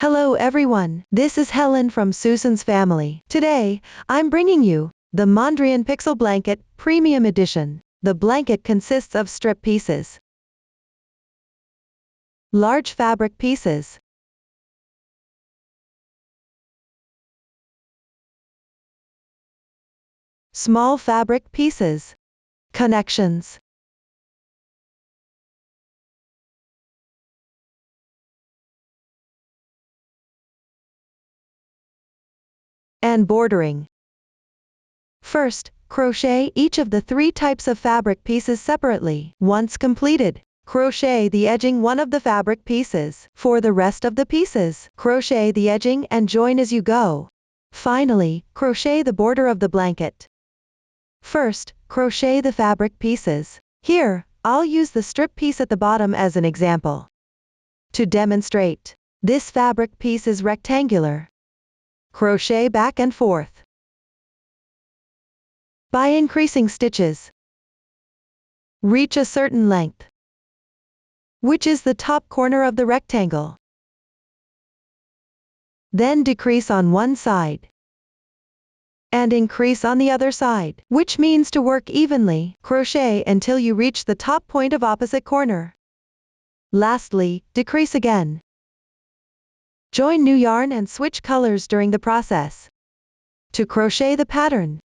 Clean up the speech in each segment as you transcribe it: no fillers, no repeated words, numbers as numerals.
Hello everyone, this is Helen from Susan's family. Today, I'm bringing you the Mondrian Pixel Blanket Premium Edition. The blanket consists of strip pieces, large fabric pieces, small fabric pieces, connections, and bordering. First, crochet each of the 3 types of fabric pieces separately. Once completed, crochet the edging one of the fabric pieces. For the rest of the pieces, crochet the edging and join as you go. Finally, crochet the border of the blanket. First, crochet the fabric pieces. Here, I'll use the strip piece at the bottom as an example. To demonstrate, this fabric piece is rectangular. Crochet back and forth. By increasing stitches, reach a certain length, which is the top corner of the rectangle. Then decrease on one side and increase on the other side, which means to work evenly. Crochet until you reach the top point of opposite corner. Lastly, decrease again. Join new yarn and switch colors during the process. To crochet the pattern,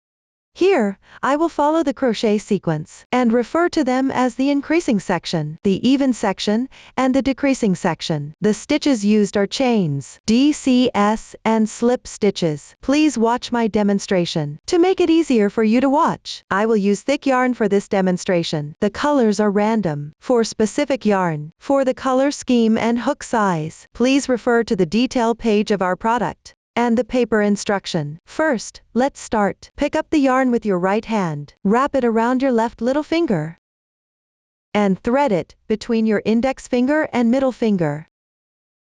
here, I will follow the crochet sequence and refer to them as the increasing section, the even section, and the decreasing section. The stitches used are chains, DCS, and slip stitches. Please watch my demonstration. To make it easier for you to watch, I will use thick yarn for this demonstration. The colors are random. For specific yarn, for the color scheme and hook size, please refer to the detail page of our product and the paper instruction. First, let's start. Pick up the yarn with your right hand, wrap it around your left little finger, and thread it between your index finger and middle finger.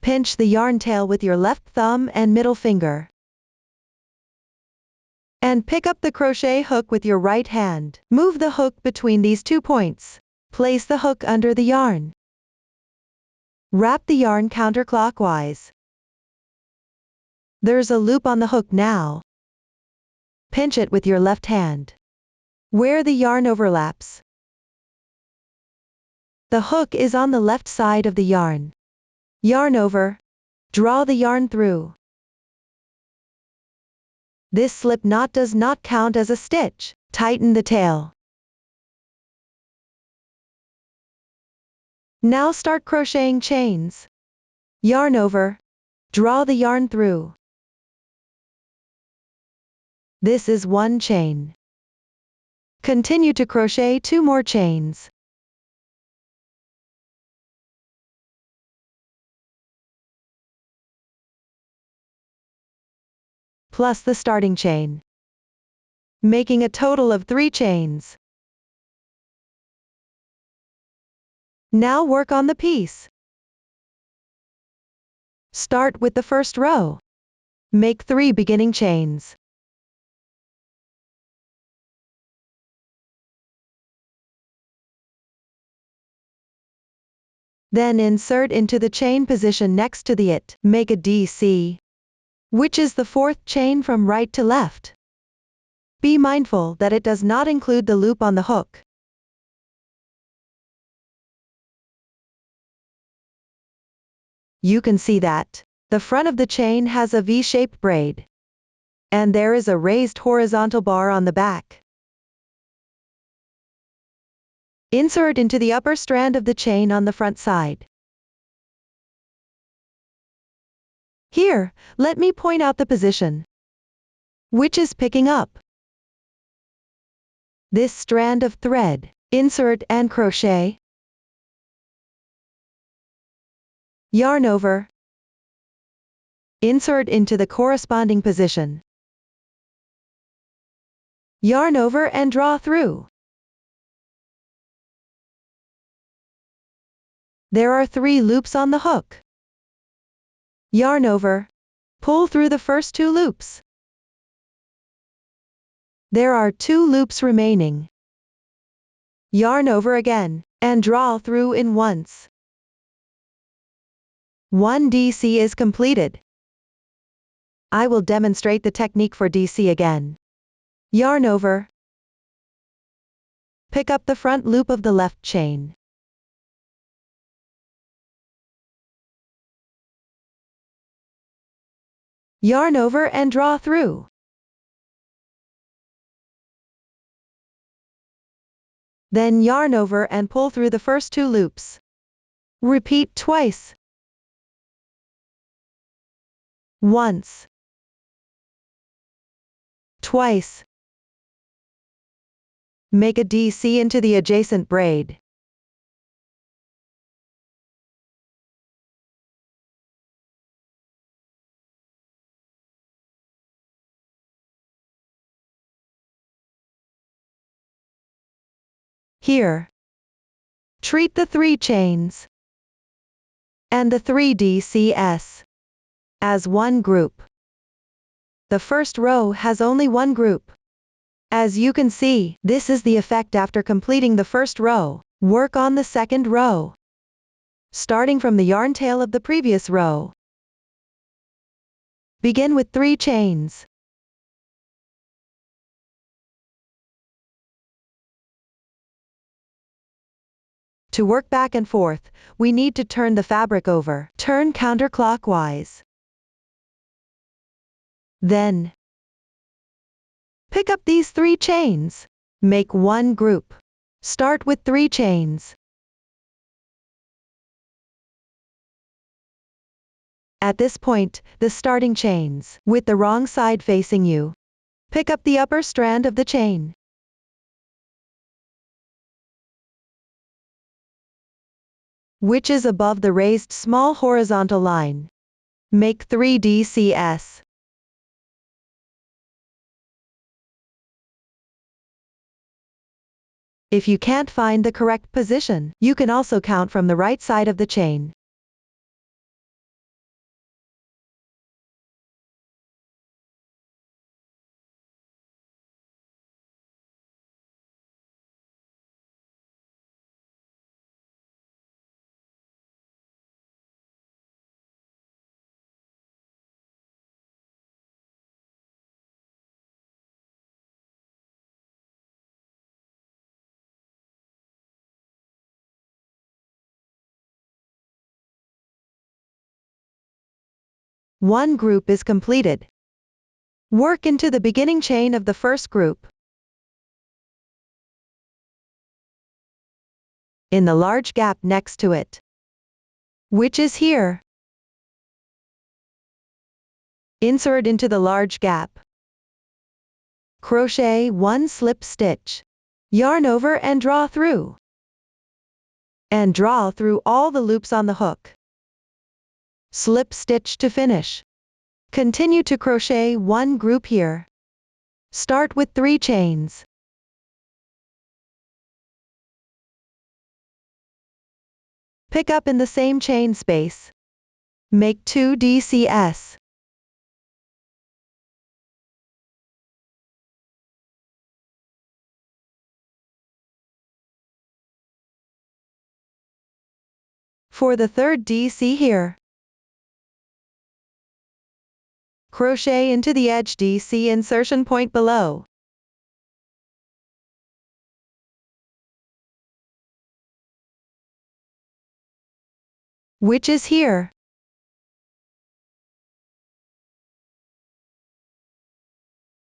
Pinch the yarn tail with your left thumb and middle finger, and pick up the crochet hook with your right hand. Move the hook between these 2 points. Place the hook under the yarn. Wrap the yarn counterclockwise. There's a loop on the hook now. Pinch it with your left hand, where the yarn overlaps. The hook is on the left side of the yarn. Yarn over. Draw the yarn through. This slip knot does not count as a stitch. Tighten the tail. Now start crocheting chains. Yarn over. Draw the yarn through. This is 1 chain. Continue to crochet 2 more chains. Plus the starting chain, making a total of 3 chains. Now work on the piece. Start with the first row. Make 3 beginning chains. Then insert into the chain position next to the it. Make a DC, which is the 4th chain from right to left. Be mindful that it does not include the loop on the hook. You can see that the front of the chain has a V-shaped braid, and there is a raised horizontal bar on the back. Insert into the upper strand of the chain on the front side. Here, let me point out the position, which is picking up this strand of thread. Insert and crochet. Yarn over. Insert into the corresponding position. Yarn over and draw through. There are 3 loops on the hook. Yarn over. Pull through the first 2 loops. There are 2 loops remaining. Yarn over again, and draw through in once. One DC is completed. I will demonstrate the technique for DC again. Yarn over. Pick up the front loop of the left chain. Yarn over and draw through. Then yarn over and pull through the first 2 loops. Repeat twice. Once. Twice. Make a DC into the adjacent braid. Here. Treat the 3 chains and the 3 DCs as one group. The first row has only one group. As you can see, this is the effect after completing the first row. Work on the second row, starting from the yarn tail of the previous row. Begin with 3 chains. To work back and forth, we need to turn the fabric over. Turn counterclockwise. Then, pick up these 3 chains. Make one group. Start with 3 chains. At this point, the starting chains, with the wrong side facing you. Pick up the upper strand of the chain. Which is above the raised small horizontal line. Make 3 DCs. If you can't find the correct position, you can also count from the right side of the chain. One group is completed. Work into the beginning chain of the first group. In the large gap next to it, which is here. Insert into the large gap. Crochet 1 slip stitch. Yarn over and draw through. And draw through all the loops on the hook. Slip stitch to finish. Continue to crochet 1 group here. Start with 3 chains. Pick up in the same chain space. Make 2 DCs. For the third DC here, crochet into the edge DC insertion point below. Which is here.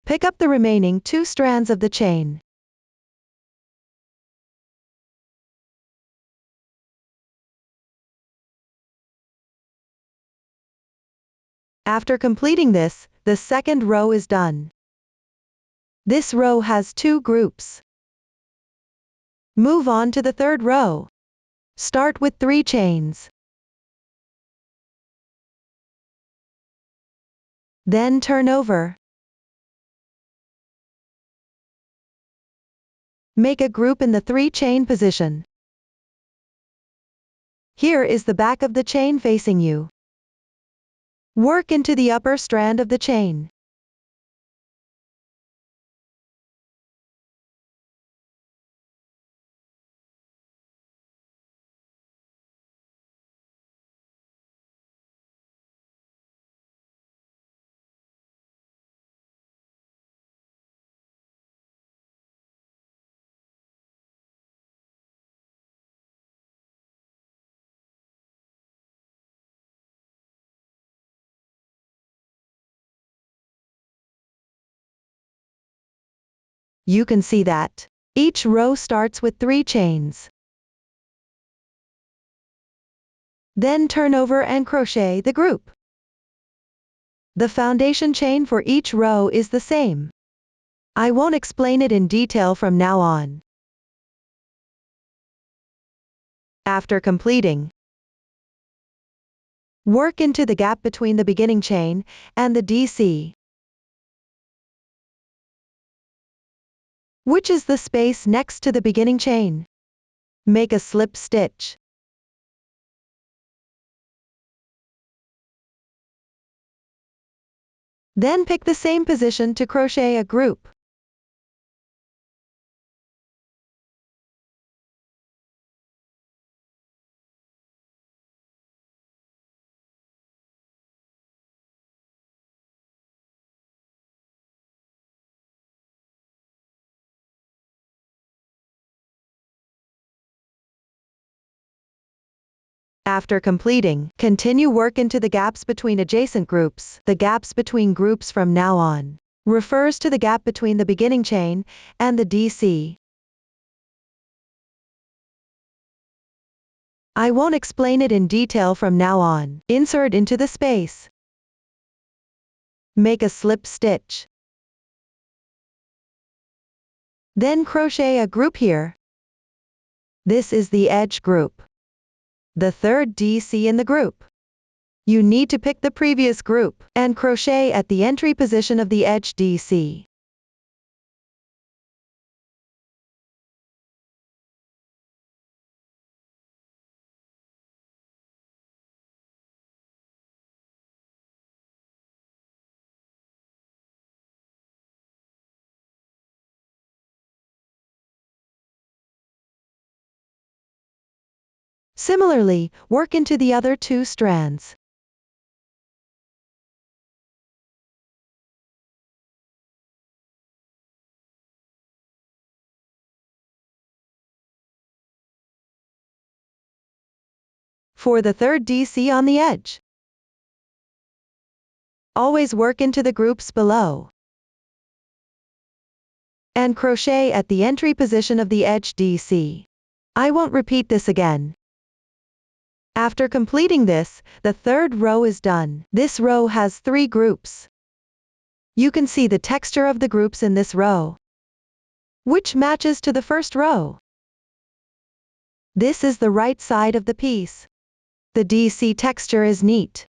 Pick up the remaining 2 strands of the chain. After completing this, the second row is done. This row has 2 groups. Move on to the third row. Start with 3 chains. Then turn over. Make a group in the 3 chain position. Here is the back of the chain facing you. Work into the upper strand of the chain. You can see that each row starts with 3 chains. Then turn over and crochet the group. The foundation chain for each row is the same. I won't explain it in detail from now on. After completing, work into the gap between the beginning chain and the DC, which is the space next to the beginning chain. Make a slip stitch. Then pick the same position to crochet a group. After completing, continue work into the gaps between adjacent groups. The gaps between groups from now on refers to the gap between the beginning chain and the DC. I won't explain it in detail from now on. Insert into the space. Make a slip stitch. Then crochet a group here. This is the edge group, the third DC in the group. You need to pick the previous group and crochet at the entry position of the edge DC. Similarly, work into the other 2 strands. For the third DC on the edge, always work into the groups below and crochet at the entry position of the edge DC. I won't repeat this again. After completing this, the third row is done. This row has 3 groups. You can see the texture of the groups in this row, which matches to the first row. This is the right side of the piece. The DC texture is neat.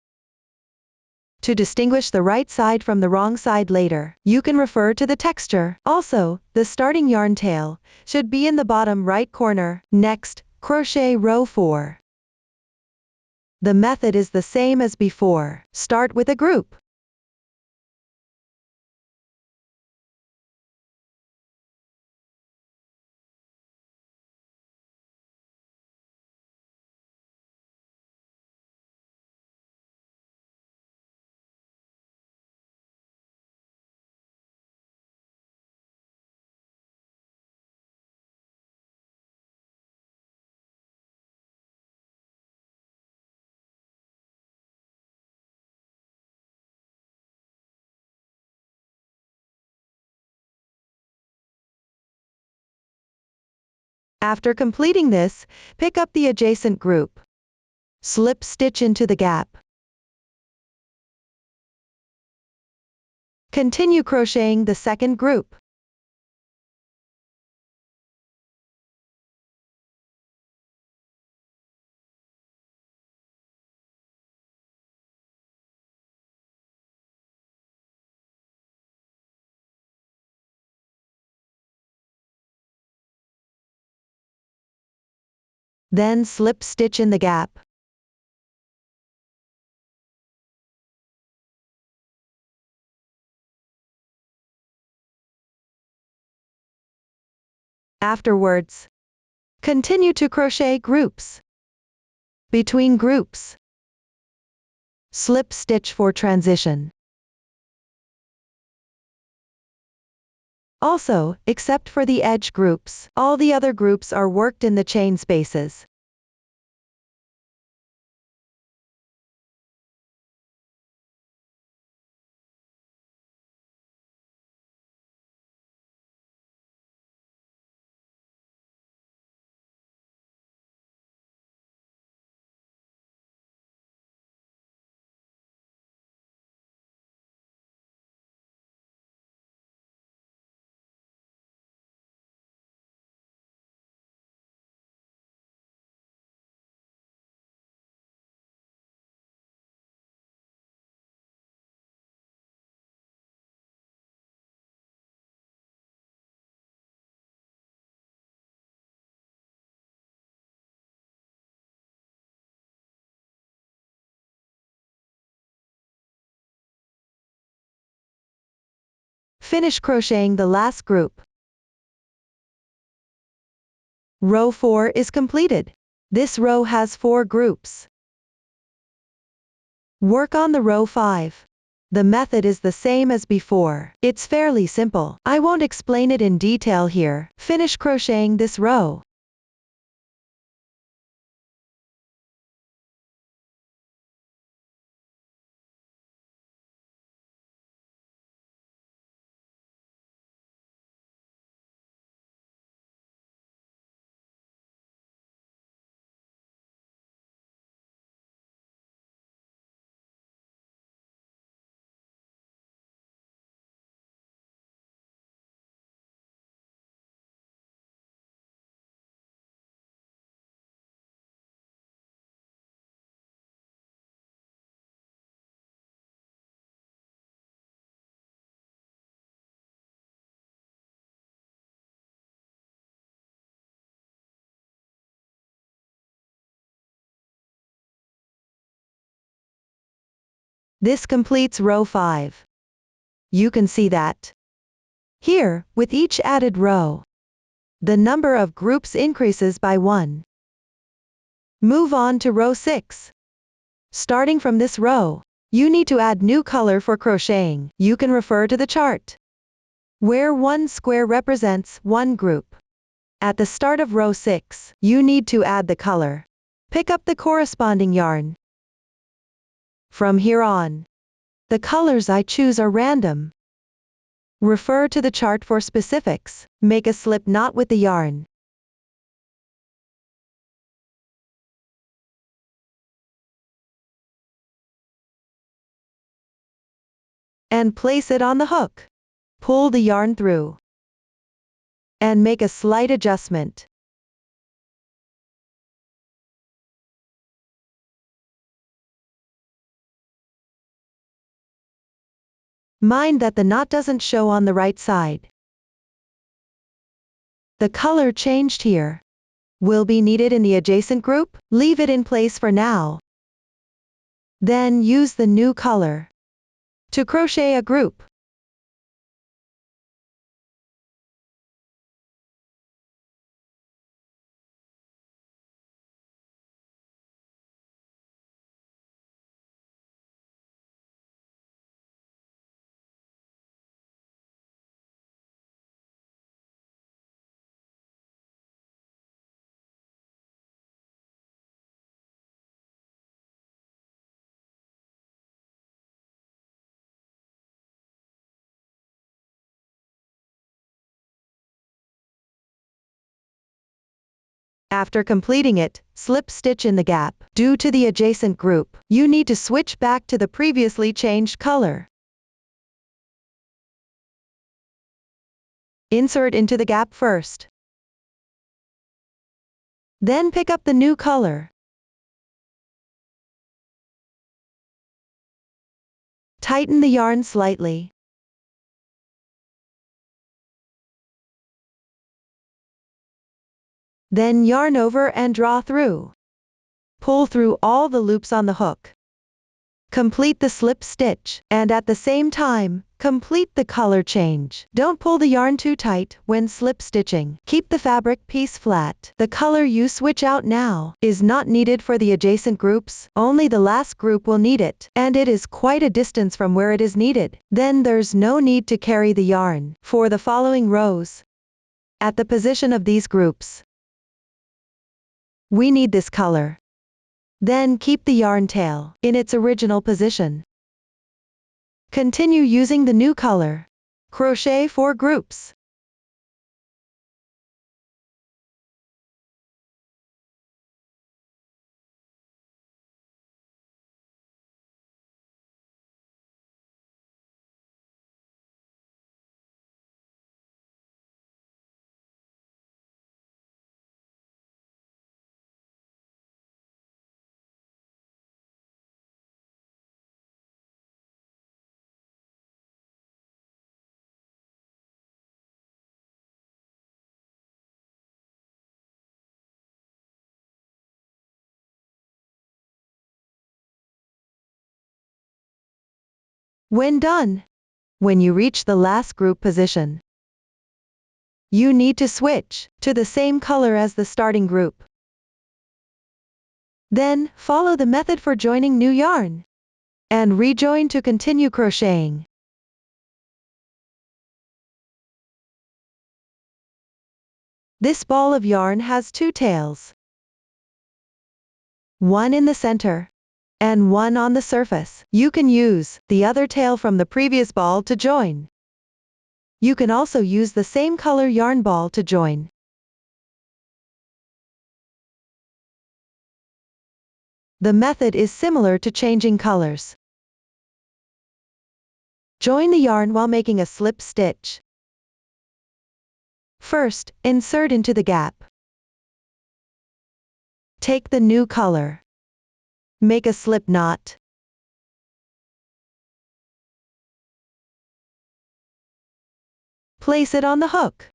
To distinguish the right side from the wrong side later, you can refer to the texture. Also, the starting yarn tail should be in the bottom right corner. Next, crochet row 4. The method is the same as before. Start with a group. After completing this, pick up the adjacent group. Slip stitch into the gap. Continue crocheting the second group. Then slip stitch in the gap. Afterwards, continue to crochet groups. Between groups, slip stitch for transition. Also, except for the edge groups, all the other groups are worked in the chain spaces. Finish crocheting the last group. Row 4 is completed. This row has 4 groups. Work on the row 5. The method is the same as before. It's fairly simple. I won't explain it in detail here. Finish crocheting this row. This completes row 5. You can see that here, with each added row, the number of groups increases by 1. Move on to row 6. Starting from this row, you need to add new color for crocheting. You can refer to the chart, where one square represents one group. At the start of row 6, you need to add the color. Pick up the corresponding yarn. From here on, the colors I choose are random. Refer to the chart for specifics. Make a slip knot with the yarn. And place it on the hook. Pull the yarn through. And make a slight adjustment. Mind that the knot doesn't show on the right side. The color changed here will be needed in the adjacent group. Leave it in place for now. Then use the new color to crochet a group. After completing it, slip stitch in the gap. Due to the adjacent group, you need to switch back to the previously changed color. Insert into the gap first. Then pick up the new color. Tighten the yarn slightly. Then yarn over and draw through. Pull through all the loops on the hook. Complete the slip stitch, and at the same time, complete the color change. Don't pull the yarn too tight when slip stitching. Keep the fabric piece flat. The color you switch out now is not needed for the adjacent groups. Only the last group will need it, and it is quite a distance from where it is needed. Then there's no need to carry the yarn for the following rows. At the position of these groups, we need this color. Then keep the yarn tail in its original position. Continue using the new color. Crochet 4 groups. When done, When you reach the last group position, you need to switch to the same color as the starting group. Then, follow the method for joining new yarn and rejoin to continue crocheting. This ball of yarn has two tails, one in the center and one on the surface. You can use the other tail from the previous ball to join. You can also use the same color yarn ball to join. The method is similar to changing colors. Join the yarn while making a slip stitch. First, insert into the gap. Take the new color. Make a slip knot. Place it on the hook.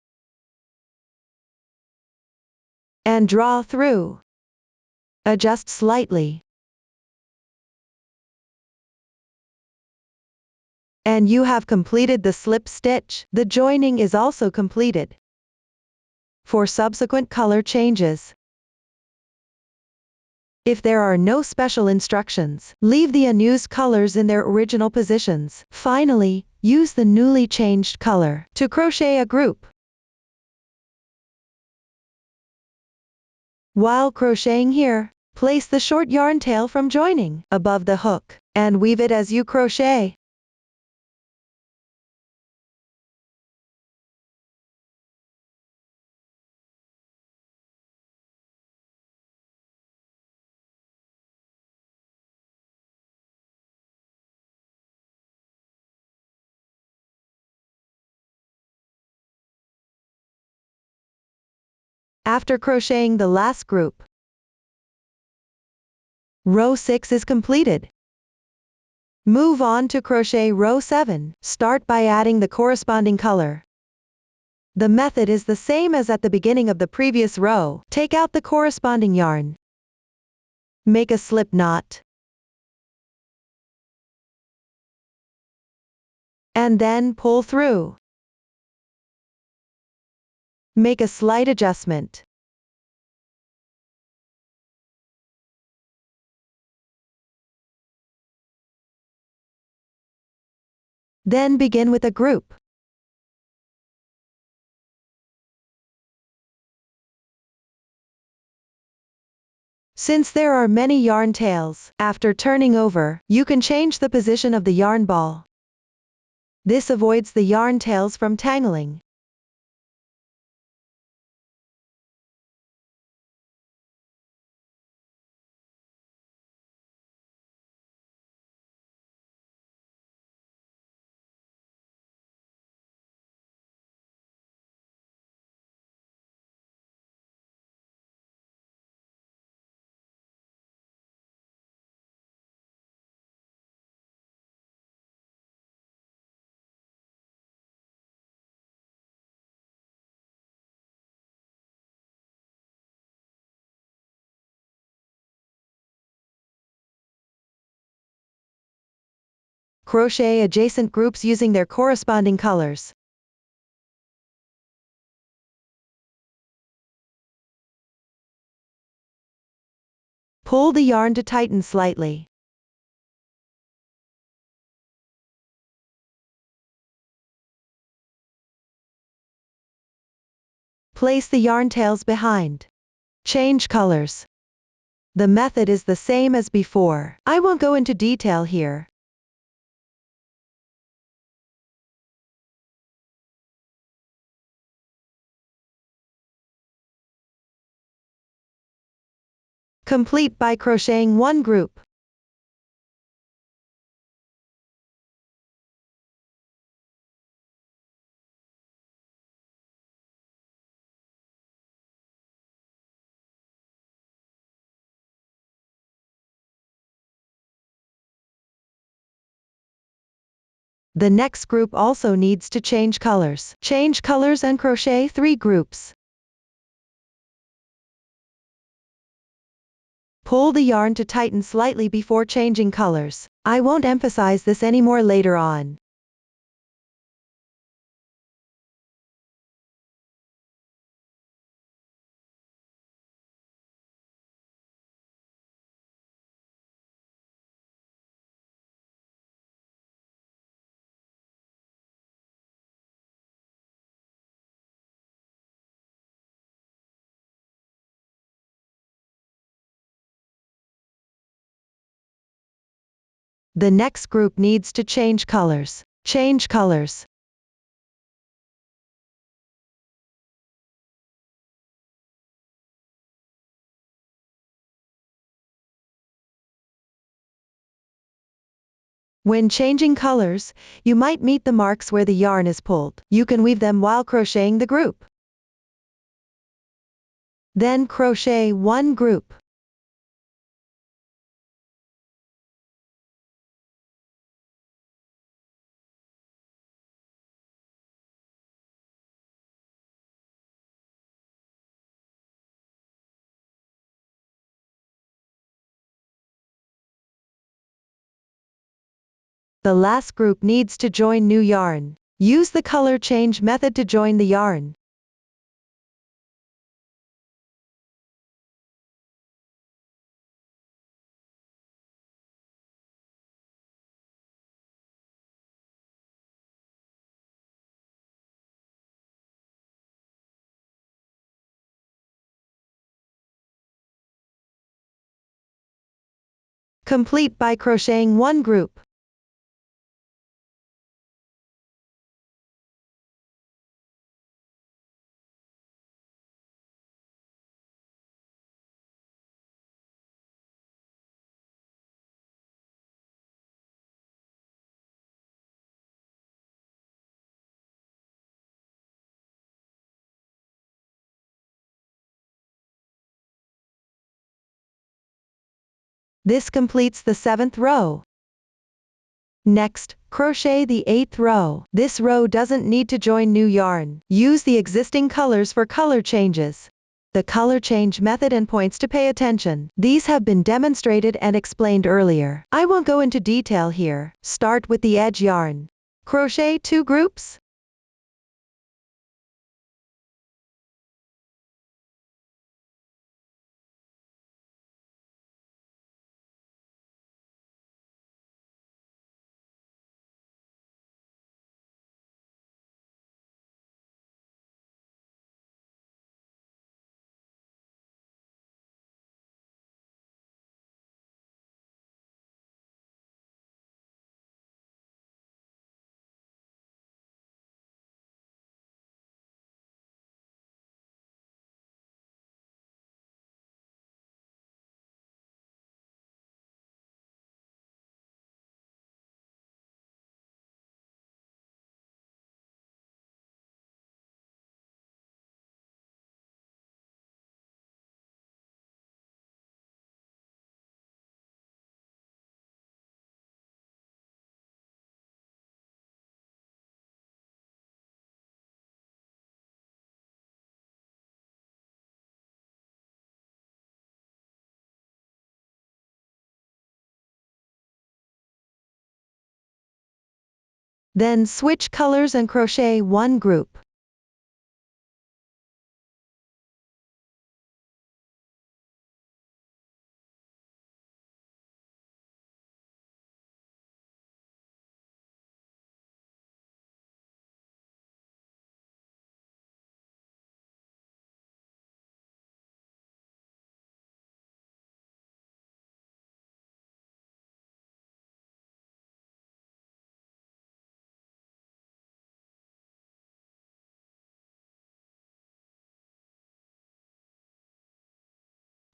And draw through. Adjust slightly. And you have completed the slip stitch. The joining is also completed. For subsequent color changes, if there are no special instructions, leave the unused colors in their original positions. Finally, use the newly changed color to crochet a group. While crocheting here, place the short yarn tail from joining above the hook and weave it as you crochet. After crocheting the last group, row 6 is completed. Move on to crochet row 7. Start by adding the corresponding color. The method is the same as at the beginning of the previous row. Take out the corresponding yarn. Make a slip knot. And then pull through. Make a slight adjustment. Then begin with a group. Since there are many yarn tails, after turning over, you can change the position of the yarn ball. This avoids the yarn tails from tangling. Crochet adjacent groups using their corresponding colors. Pull the yarn to tighten slightly. Place the yarn tails behind. Change colors. The method is the same as before. I won't go into detail here. Complete by crocheting one group. The next group also needs to change colors. Change colors and crochet 3 groups. Pull the yarn to tighten slightly before changing colors. I won't emphasize this anymore later on. The next group needs to change colors. Change colors. When changing colors, you might meet the marks where the yarn is pulled. You can weave them while crocheting the group. Then crochet one group. The last group needs to join new yarn. Use the color change method to join the yarn. Complete by crocheting one group. This completes the 7th row. Next, crochet the 8th row. This row doesn't need to join new yarn. Use the existing colors for color changes. The color change method and points to pay attention. These have been demonstrated and explained earlier. I won't go into detail here. Start with the edge yarn. Crochet 2 groups. Then switch colors and crochet one group.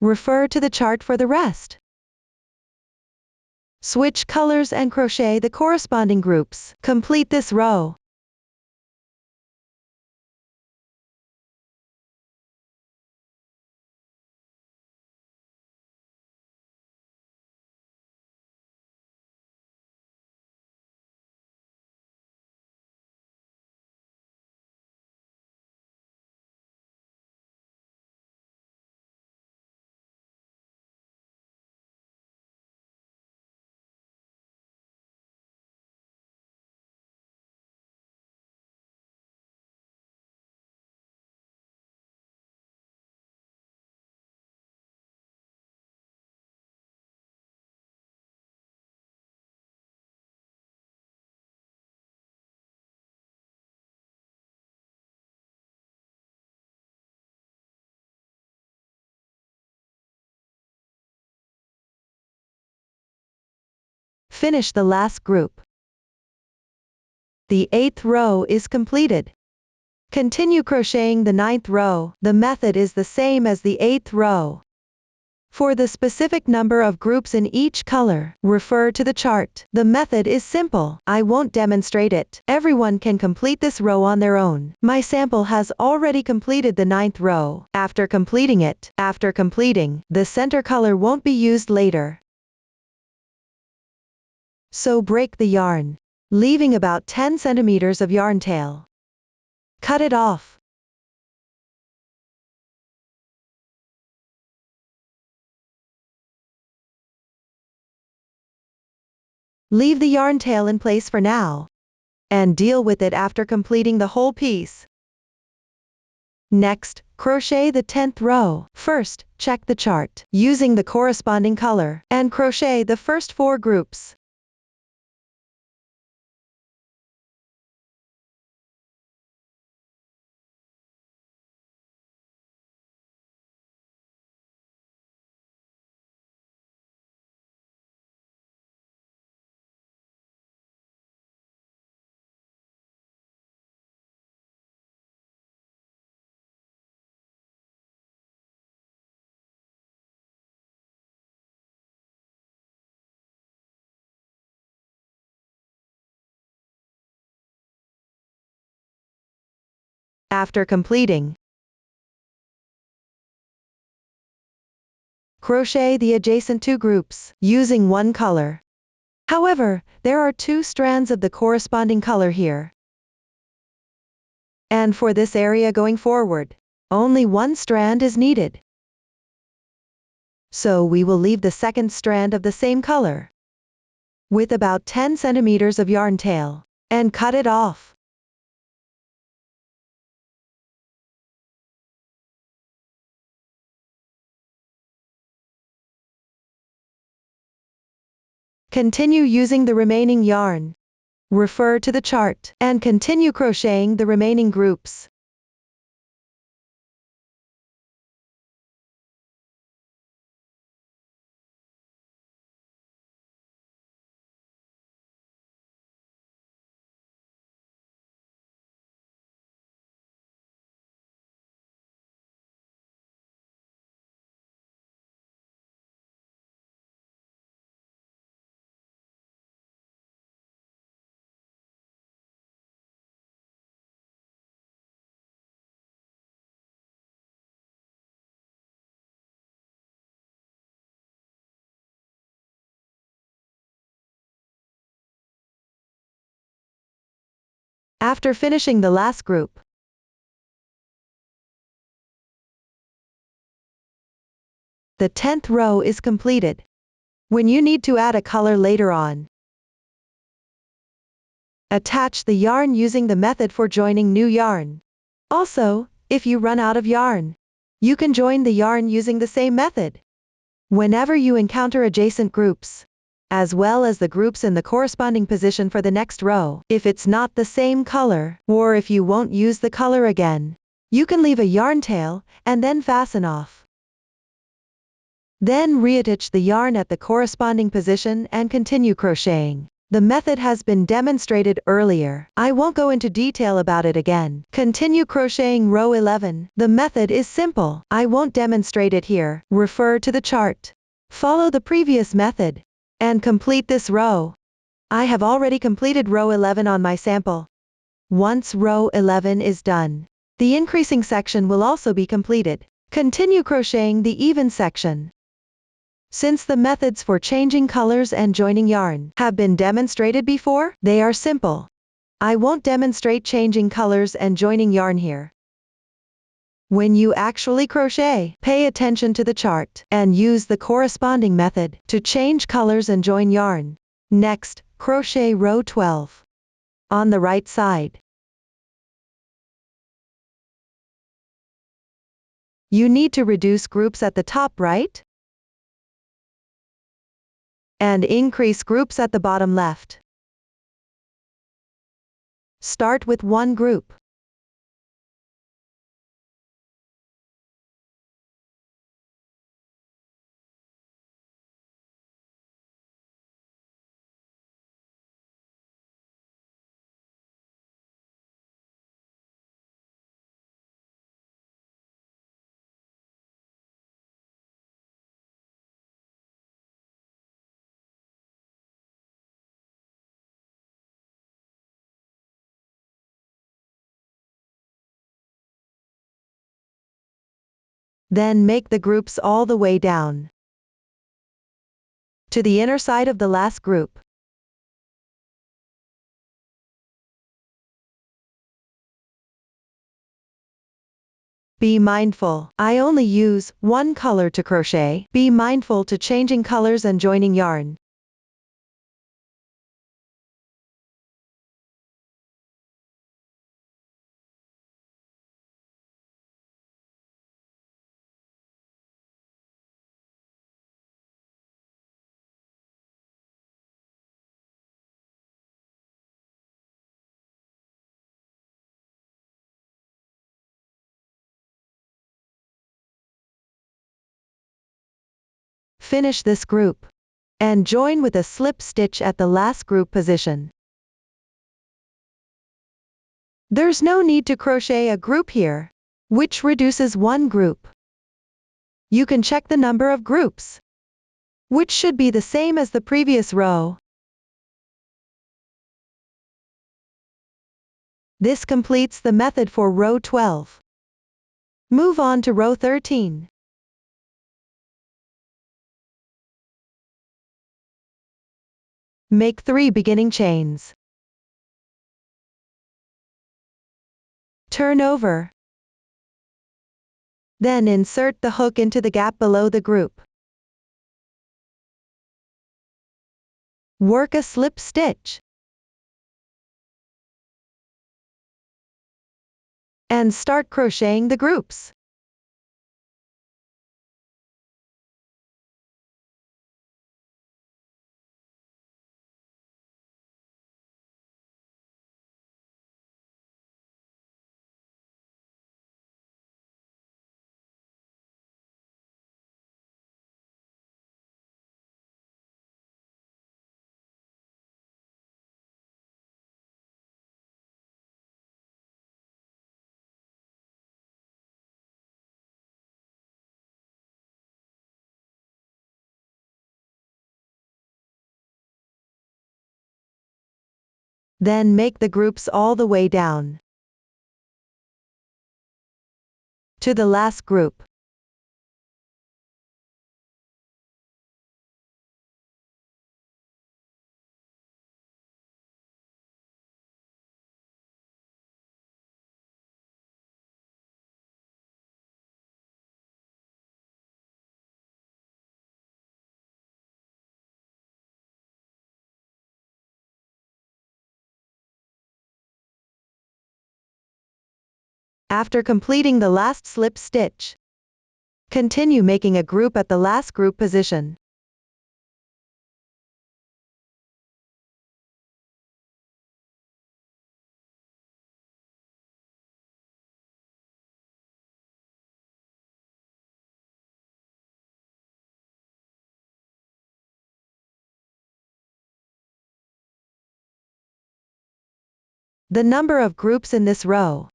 Refer to the chart for the rest. Switch colors and crochet the corresponding groups. Complete this row. finish the last group. The 8th row is completed. Continue crocheting the 9th row. The method is the same as the 8th row. For the specific number of groups in each color, refer to the chart. The method is simple. I won't demonstrate it. Everyone can complete this row on their own. My sample has already completed the 9th row. After completing, the center color won't be used later. So break the yarn, leaving about 10 centimeters of yarn tail. Cut it off. Leave the yarn tail in place for now, and deal with it after completing the whole piece. Next, crochet the 10th row. First, check the chart, using the corresponding color, and crochet the first 4 groups. After completing, crochet the adjacent 2 groups, using one color. However, there are 2 strands of the corresponding color here. And for this area going forward, only 1 strand is needed. So we will leave the second strand of the same color, with about 10 centimeters of yarn tail, and cut it off. Continue using the remaining yarn. Refer to the chart, and continue crocheting the remaining groups. After finishing the last group, the 10th row is completed. When you need to add a color later on, attach the yarn using the method for joining new yarn. Also, if you run out of yarn, you can join the yarn using the same method. Whenever you encounter adjacent groups, as well as the groups in the corresponding position for the next row, if it's not the same color, or if you won't use the color again, you can leave a yarn tail, and then fasten off. Then reattach the yarn at the corresponding position and continue crocheting. The method has been demonstrated earlier. I won't go into detail about it again. Continue crocheting row 11. The method is simple. I won't demonstrate it here. Refer to the chart. Follow the previous method, and complete this row. I have already completed row 11 on my sample. Once row 11 is done, the increasing section will also be completed. Continue crocheting the even section. Since the methods for changing colors and joining yarn have been demonstrated before, they are simple. I won't demonstrate changing colors and joining yarn here. When you actually crochet, pay attention to the chart, and use the corresponding method to change colors and join yarn. Next, crochet row 12. On the right side, you need to reduce groups at the top right, and increase groups at the bottom left. Start with one group. Then make the groups all the way down to the inner side of the last group. Be mindful, I only use one color to crochet. Be mindful to changing colors and joining yarn. Finish this group and join with a slip stitch at the last group position. There's no need to crochet a group here, which reduces one group. You can check the number of groups, which should be the same as the previous row. This completes the method for row 12. Move on to row 13. Make 3 beginning chains. Turn over. Then insert the hook into the gap below the group. Work a slip stitch. And start crocheting the groups. Then make the groups all the way down to the last group. After completing the last slip stitch, continue making a group at the last group position. The number of groups in this row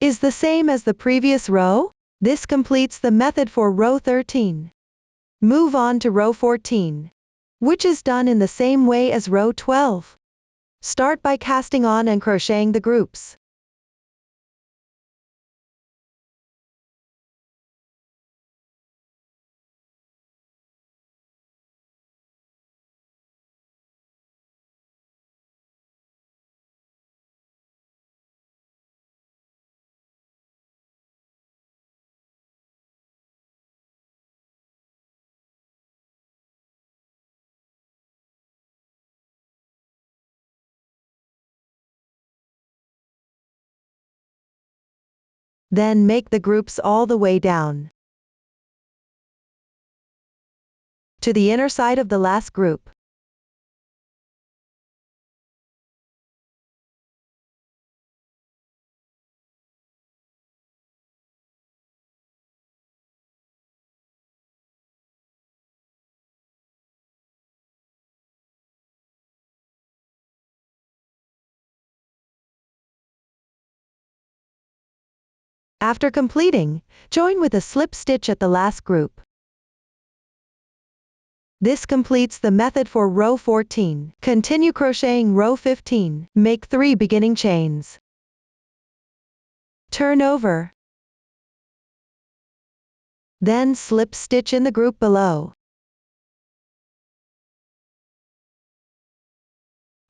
is the same as the previous row. This completes the method for row 13. Move on to row 14, which is done in the same way as row 12. Start by casting on and crocheting the groups. Then make the groups all the way down to the inner side of the last group. After completing, join with a slip stitch at the last group. This completes the method for row 14. Continue crocheting row 15. Make 3 beginning chains. Turn over. Then slip stitch in the group below.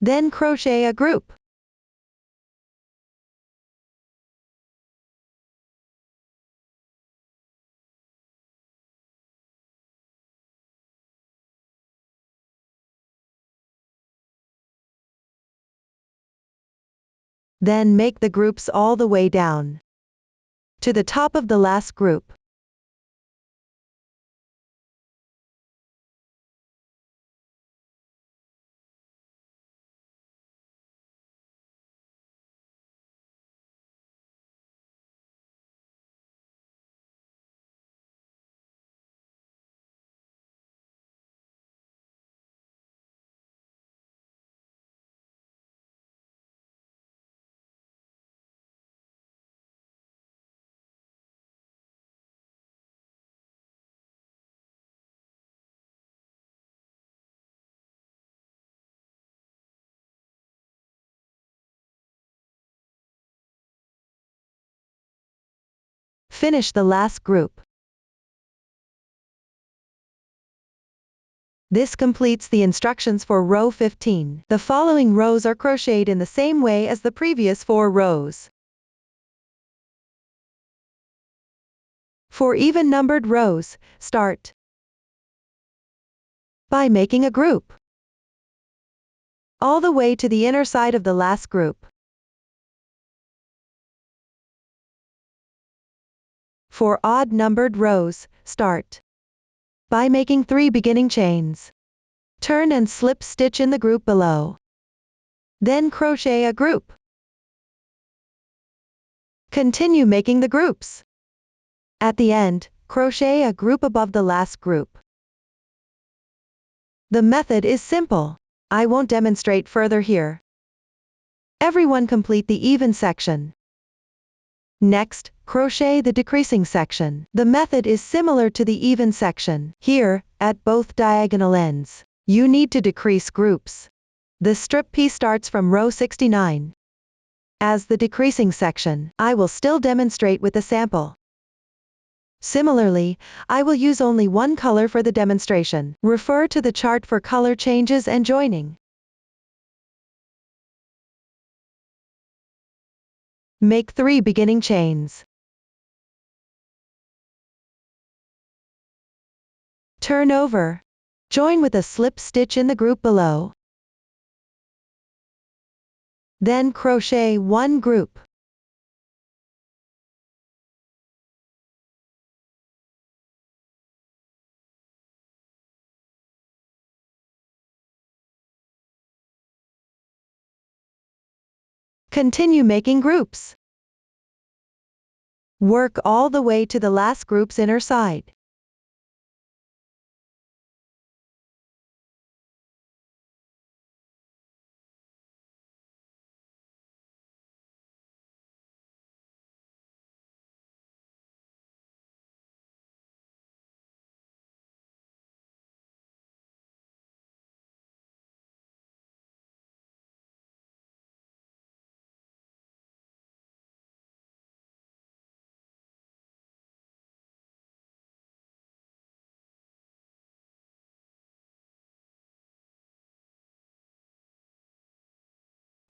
Then crochet a group. Then make the groups all the way down to the top of the last group. Finish the last group. This completes the instructions for row 15. The following rows are crocheted in the same way as the previous 4 rows. For even numbered rows, start by making a group all the way to the inner side of the last group. For odd numbered rows, start by making 3 beginning chains. Turn and slip stitch in the group below. Then crochet a group. Continue making the groups. At the end, crochet a group above the last group. The method is simple. I won't demonstrate further here. Everyone complete the even section. Next, crochet the decreasing section. The method is similar to the even section. Here, at both diagonal ends, you need to decrease groups. The strip piece starts from row 69. As the decreasing section, I will still demonstrate with a sample. Similarly, I will use only one color for the demonstration. Refer to the chart for color changes and joining. Make 3 beginning chains. Turn over. Join with a slip stitch in the group below. Then crochet 1 group. Continue making groups. Work all the way to the last group's inner side.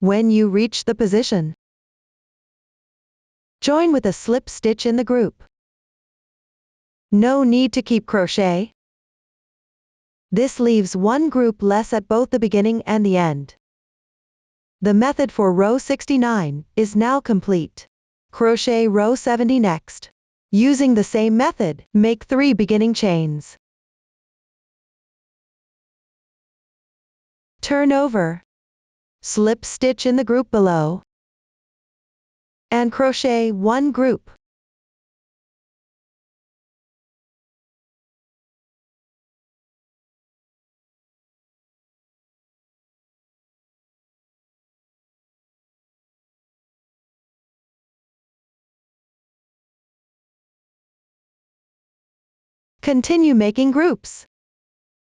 When you reach the position, join with a slip stitch in the group. No need to keep crochet. This leaves 1 group less at both the beginning and the end. The method for row 69 is now complete. Crochet row 70 next. Using the same method, make 3 beginning chains. Turn over. Slip stitch in the group below. And crochet 1 group. Continue making groups.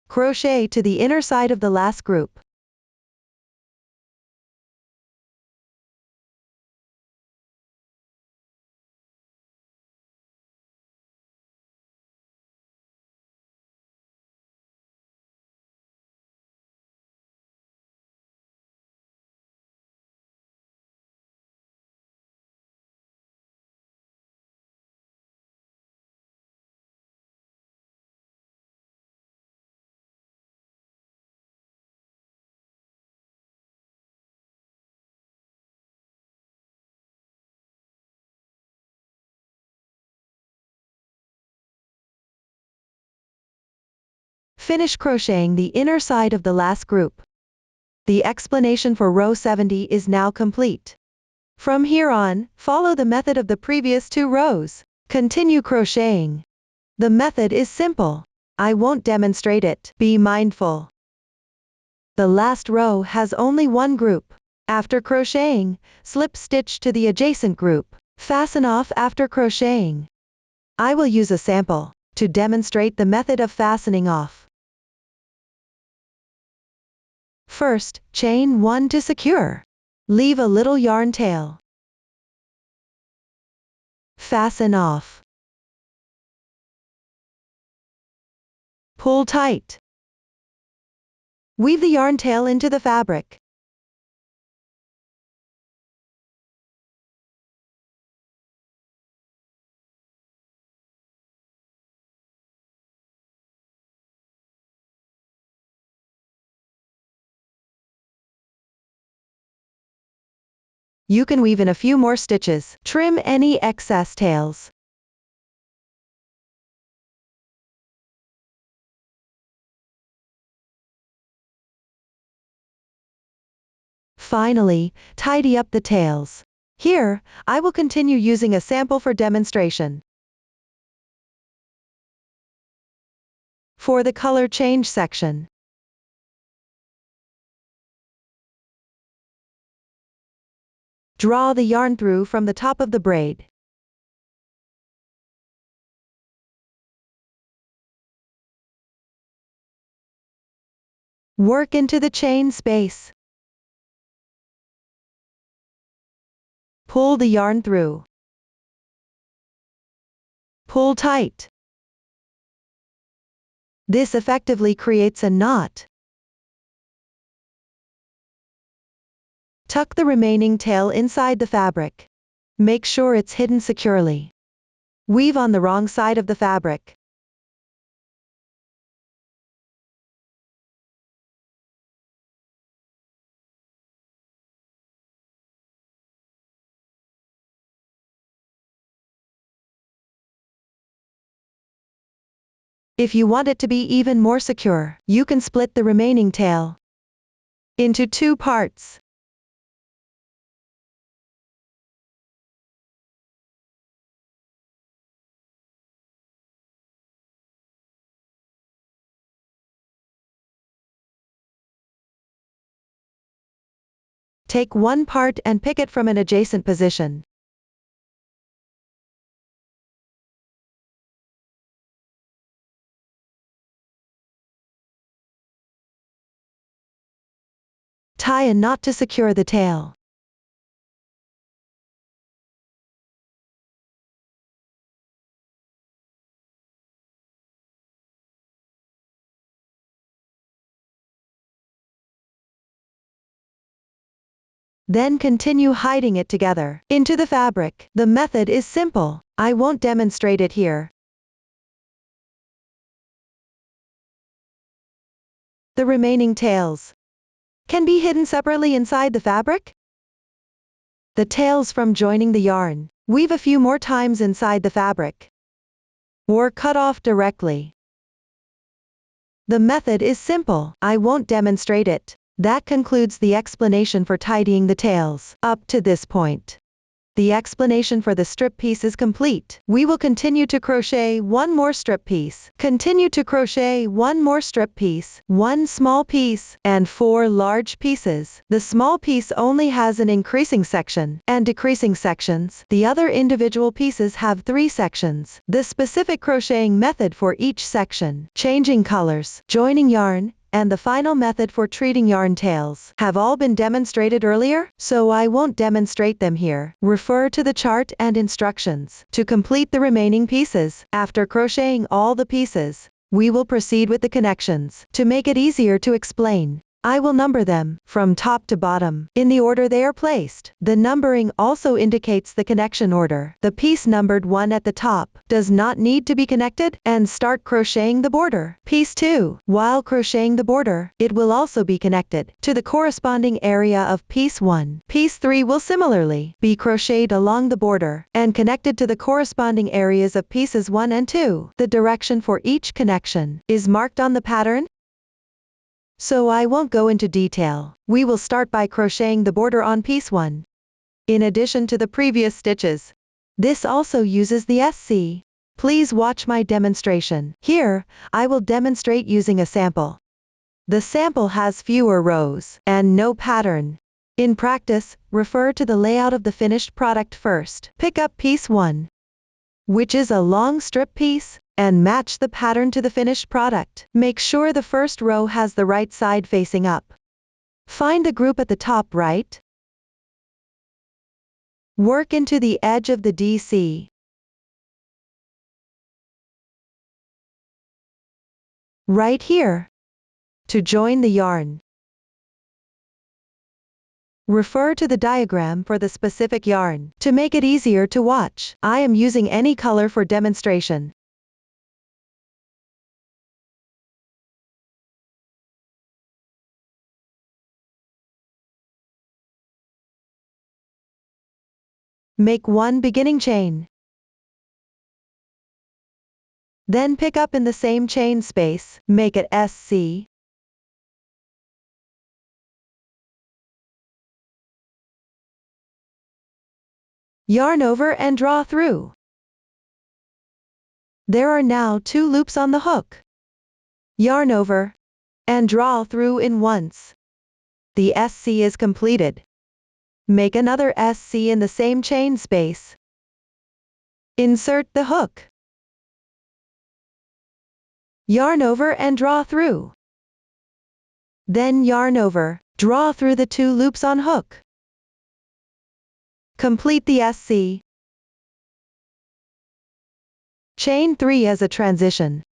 Crochet to the inner side of the last group. finish crocheting the inner side of the last group. The explanation for row 70 is now complete. From here on, follow the method of the previous 2 rows. Continue crocheting. The method is simple. I won't demonstrate it. Be mindful. The last row has only 1 group. After crocheting, slip stitch to the adjacent group. Fasten off after crocheting. I will use a sample to demonstrate the method of fastening off. First, chain 1 to secure. Leave a little yarn tail. Fasten off. Pull tight. Weave the yarn tail into the fabric. You can weave in a few more stitches. Trim any excess tails. Finally, tidy up the tails. Here, I will continue using a sample for demonstration. For the color change section, draw the yarn through from the top of the braid. Work into the chain space. Pull the yarn through. Pull tight. This effectively creates a knot. Tuck the remaining tail inside the fabric. Make sure it's hidden securely. Weave on the wrong side of the fabric. If you want it to be even more secure, you can split the remaining tail into 2 parts. Take 1 part and pick it from an adjacent position. Tie a knot to secure the tail. Then continue hiding it together into the fabric. The method is simple. I won't demonstrate it here. The remaining tails can be hidden separately inside the fabric. The tails from joining the yarn, weave a few more times inside the fabric, or cut off directly. The method is simple. I won't demonstrate it. That concludes the explanation for tidying the tails. Up to this point, the explanation for the strip piece is complete. We will continue to crochet 1 more strip piece. Continue to crochet 1 more strip piece, 1 small piece, and 4 large pieces. The small piece only has an increasing section and decreasing sections. The other individual pieces have 3 sections. The specific crocheting method for each section, changing colors, joining yarn, and the final method for treating yarn tails have all been demonstrated earlier, so I won't demonstrate them here. Refer to the chart and instructions to complete the remaining pieces. After crocheting all the pieces, we will proceed with the connections to make it easier to explain. I will number them, from top to bottom, in the order they are placed. The numbering also indicates the connection order. The piece numbered 1 at the top does not need to be connected, and start crocheting the border. Piece 2. While crocheting the border, it will also be connected to the corresponding area of piece 1. Piece 3 will similarly be crocheted along the border, and connected to the corresponding areas of pieces 1 and 2. The direction for each connection is marked on the pattern, so I won't go into detail. We will start by crocheting the border on piece 1. In addition to the previous stitches, this also uses the SC. Please watch my demonstration. Here, I will demonstrate using a sample. The sample has fewer rows and no pattern. In practice, refer to the layout of the finished product first. Pick up piece 1, which is a long strip piece, and match the pattern to the finished product. Make sure the first row has the right side facing up. Find the group at the top right. Work into the edge of the DC. Right here. To join the yarn, refer to the diagram for the specific yarn. To make it easier to watch, I am using any color for demonstration. Make one beginning chain. Then pick up in the same chain space, make it SC. Yarn over and draw through. There are now 2 loops on the hook. Yarn over, and draw through in once. The SC is completed. Make another SC in the same chain space. Insert the hook. Yarn over and draw through. Then yarn over, draw through the 2 loops on hook. Complete the SC. Chain 3 as a transition.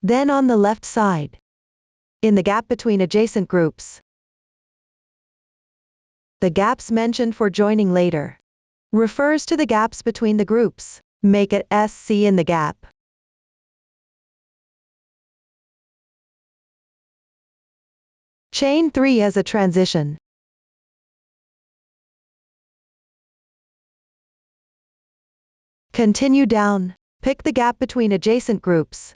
Then on the left side, in the gap between adjacent groups, the gaps mentioned for joining later refers to the gaps between the groups. Make it SC in the gap. Chain 3 as a transition. Continue down, pick the gap between adjacent groups.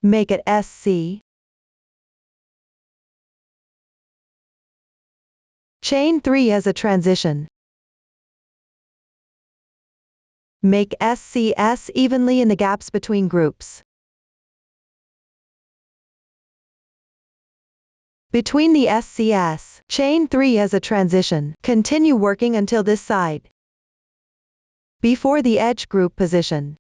Make it SC. Chain 3 as a transition. Make SCS evenly in the gaps between groups. Between the SCS, chain 3 as a transition. Continue working until this side, before the edge group position.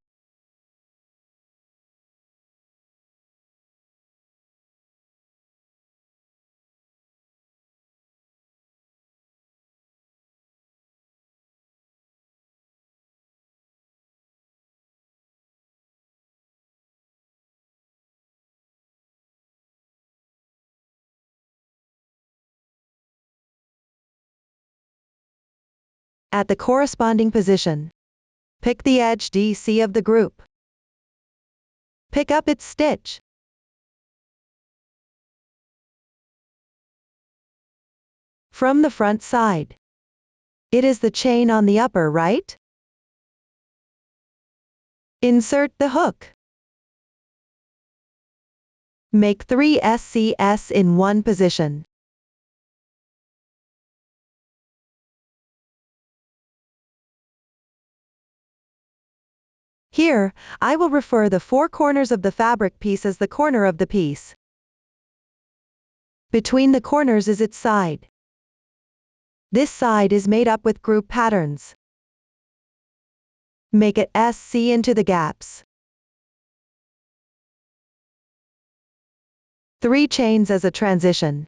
At the corresponding position, pick the edge DC of the group. Pick up its stitch. From the front side, it is the chain on the upper right. Insert the hook. Make 3 SCS in one position. Here, I will refer the 4 corners of the fabric piece as the corner of the piece. Between the corners is its side. This side is made up with group patterns. Make it SC into the gaps. 3 chains as a transition.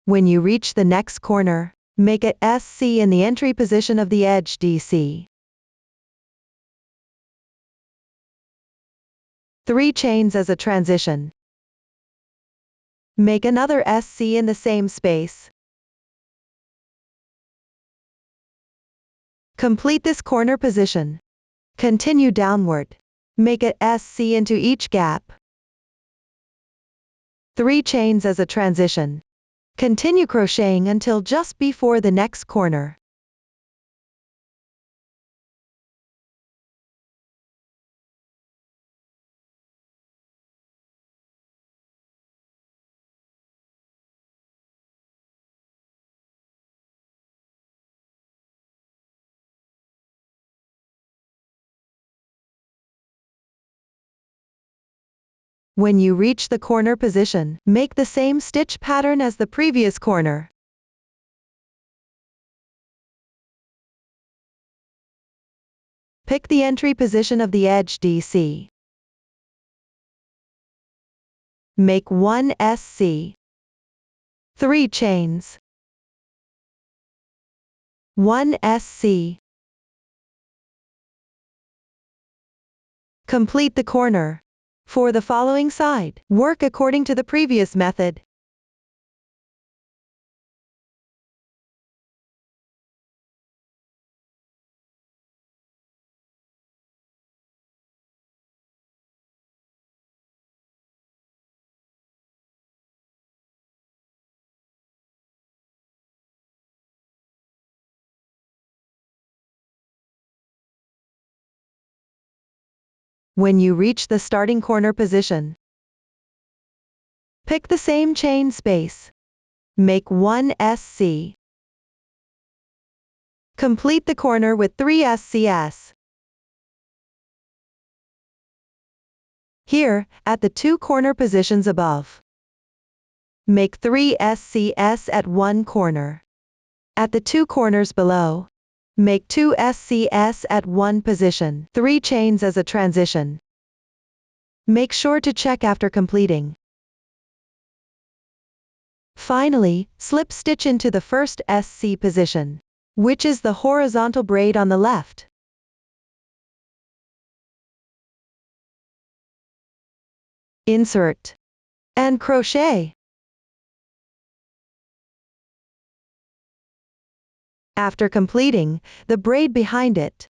When you reach the next corner, make a SC in the entry position of the edge DC. 3 chains as a transition. Make another SC in the same space. Complete this corner position. Continue downward. Make a SC into each gap. 3 chains as a transition. Continue crocheting until just before the next corner. When you reach the corner position, make the same stitch pattern as the previous corner. Pick the entry position of the edge DC. Make 1 SC. 3 chains. 1 SC. Complete the corner. For the following side, work according to the previous method. When you reach the starting corner position, pick the same chain space. Make 1 SC. Complete the corner with 3 SCS. Here, at the 2 corner positions above, make 3 SCS at 1 corner. At the 2 corners below, make 2 SCS at 1 position, 3 chains as a transition. Make sure to check after completing. Finally, slip stitch into the first SC position, which is the horizontal braid on the left. Insert and crochet. After completing, the braid behind it.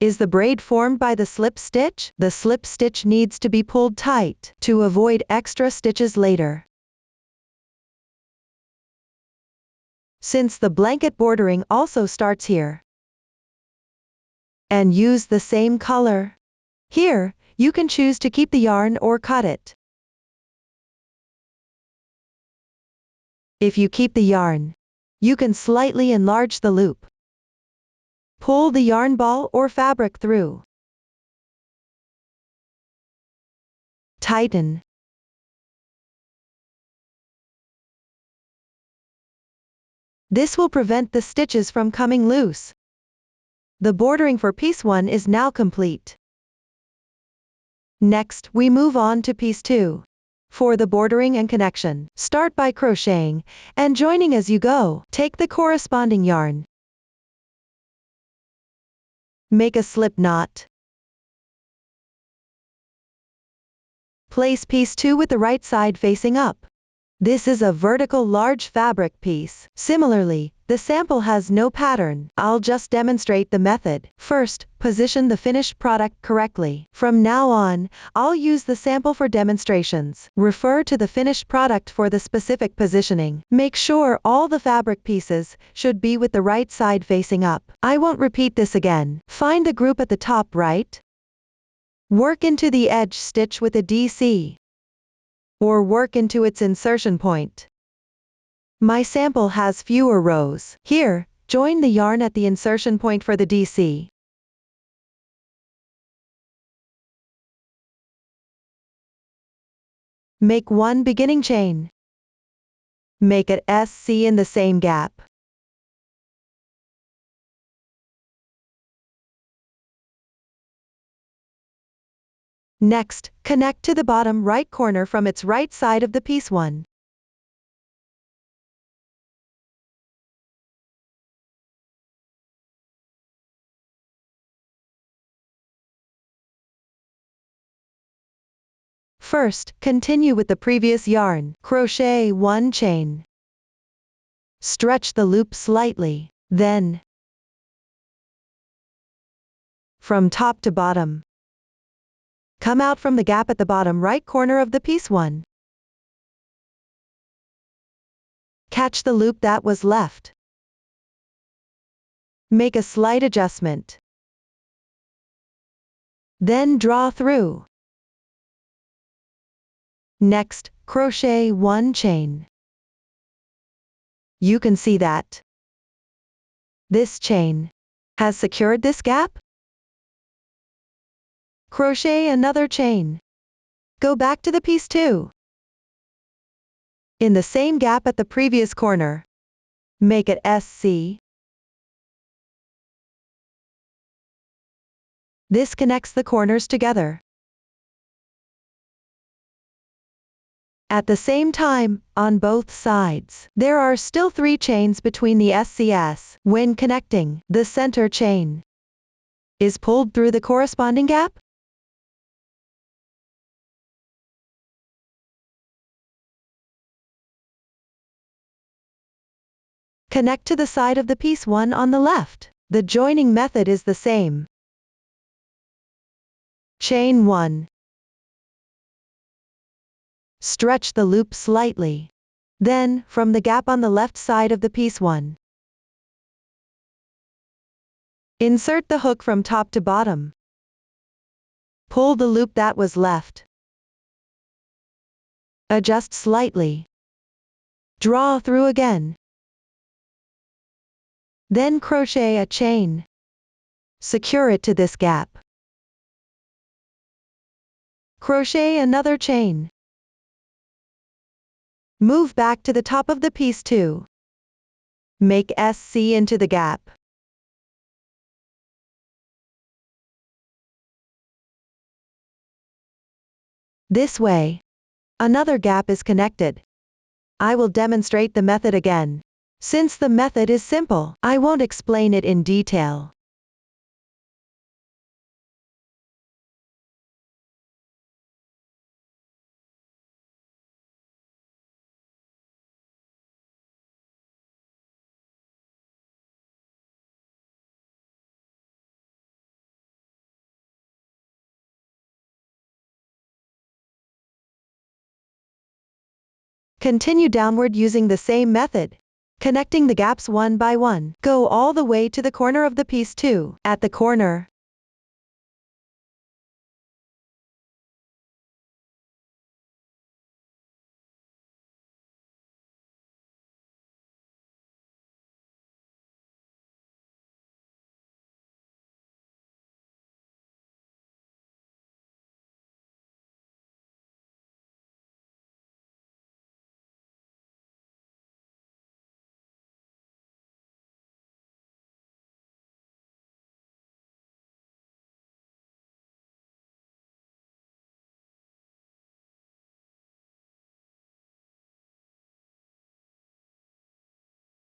Is the braid formed by the slip stitch? The slip stitch needs to be pulled tight to avoid extra stitches later. Since the blanket bordering also starts here. And use the same color. Here, you can choose to keep the yarn or cut it. If you keep the yarn, you can slightly enlarge the loop. Pull the yarn ball or fabric through. Tighten. This will prevent the stitches from coming loose. The bordering for piece 1 is now complete. Next, we move on to piece 2. For the bordering and connection, start by crocheting and joining as you go. Take the corresponding yarn. Make a slip knot. Place piece 2 with the right side facing up. This is a vertical large fabric piece. Similarly, the sample has no pattern. I'll just demonstrate the method. First, position the finished product correctly. From now on, I'll use the sample for demonstrations. Refer to the finished product for the specific positioning. Make sure all the fabric pieces should be with the right side facing up. I won't repeat this again. Find the group at the top right. Work into the edge stitch with a DC. Or work into its insertion point. My sample has fewer rows. Here, join the yarn at the insertion point for the DC. Make 1 beginning chain. Make an SC in the same gap. Next, connect to the bottom right corner from its right side of the piece 1. First, continue with the previous yarn. Crochet 1 chain. Stretch the loop slightly, then from top to bottom, come out from the gap at the bottom right corner of the piece 1. Catch the loop that was left. Make a slight adjustment. Then draw through. Next, crochet 1 chain. You can see that this chain has secured this gap. Crochet another chain. Go back to the piece 2. In the same gap at the previous corner, make it SC. This connects the corners together. At the same time, on both sides, there are still 3 chains between the SCS. When connecting, the center chain is pulled through the corresponding gap. Connect to the side of the piece 1 on the left. The joining method is the same. Chain 1. Stretch the loop slightly. Then, from the gap on the left side of the piece 1, insert the hook from top to bottom. Pull the loop that was left. Adjust slightly. Draw through again. Then crochet a chain. Secure it to this gap. Crochet another chain. Move back to the top of the piece 2. Make SC into the gap. This way, another gap is connected. I will demonstrate the method again. Since the method is simple, I won't explain it in detail. Continue downward using the same method, connecting the gaps one by one. Go all the way to the corner of the piece 2. At the corner,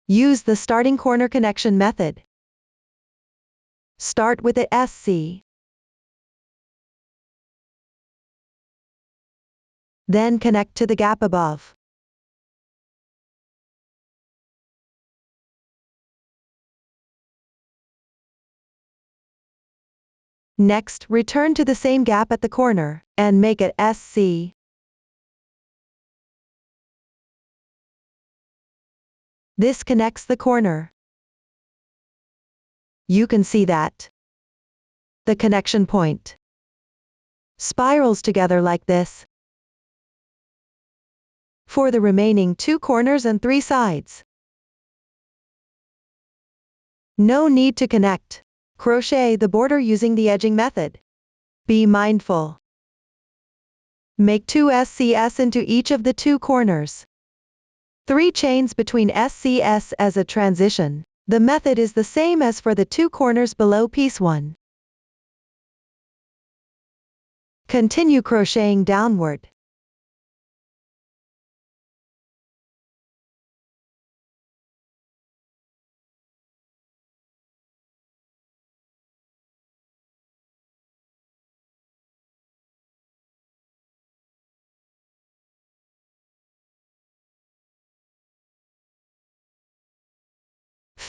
use the starting corner connection method. Start with the SC. Then connect to the gap above. Next, return to the same gap at the corner, and make it SC. This connects the corner. You can see that the connection point spirals together like this for the remaining 2 corners and 3 sides. No need to connect. Crochet the border using the edging method. Be mindful. Make 2 SCS into each of the 2 corners. 3 chains between SCS as a transition. The method is the same as for the 2 corners below piece 1. Continue crocheting downward.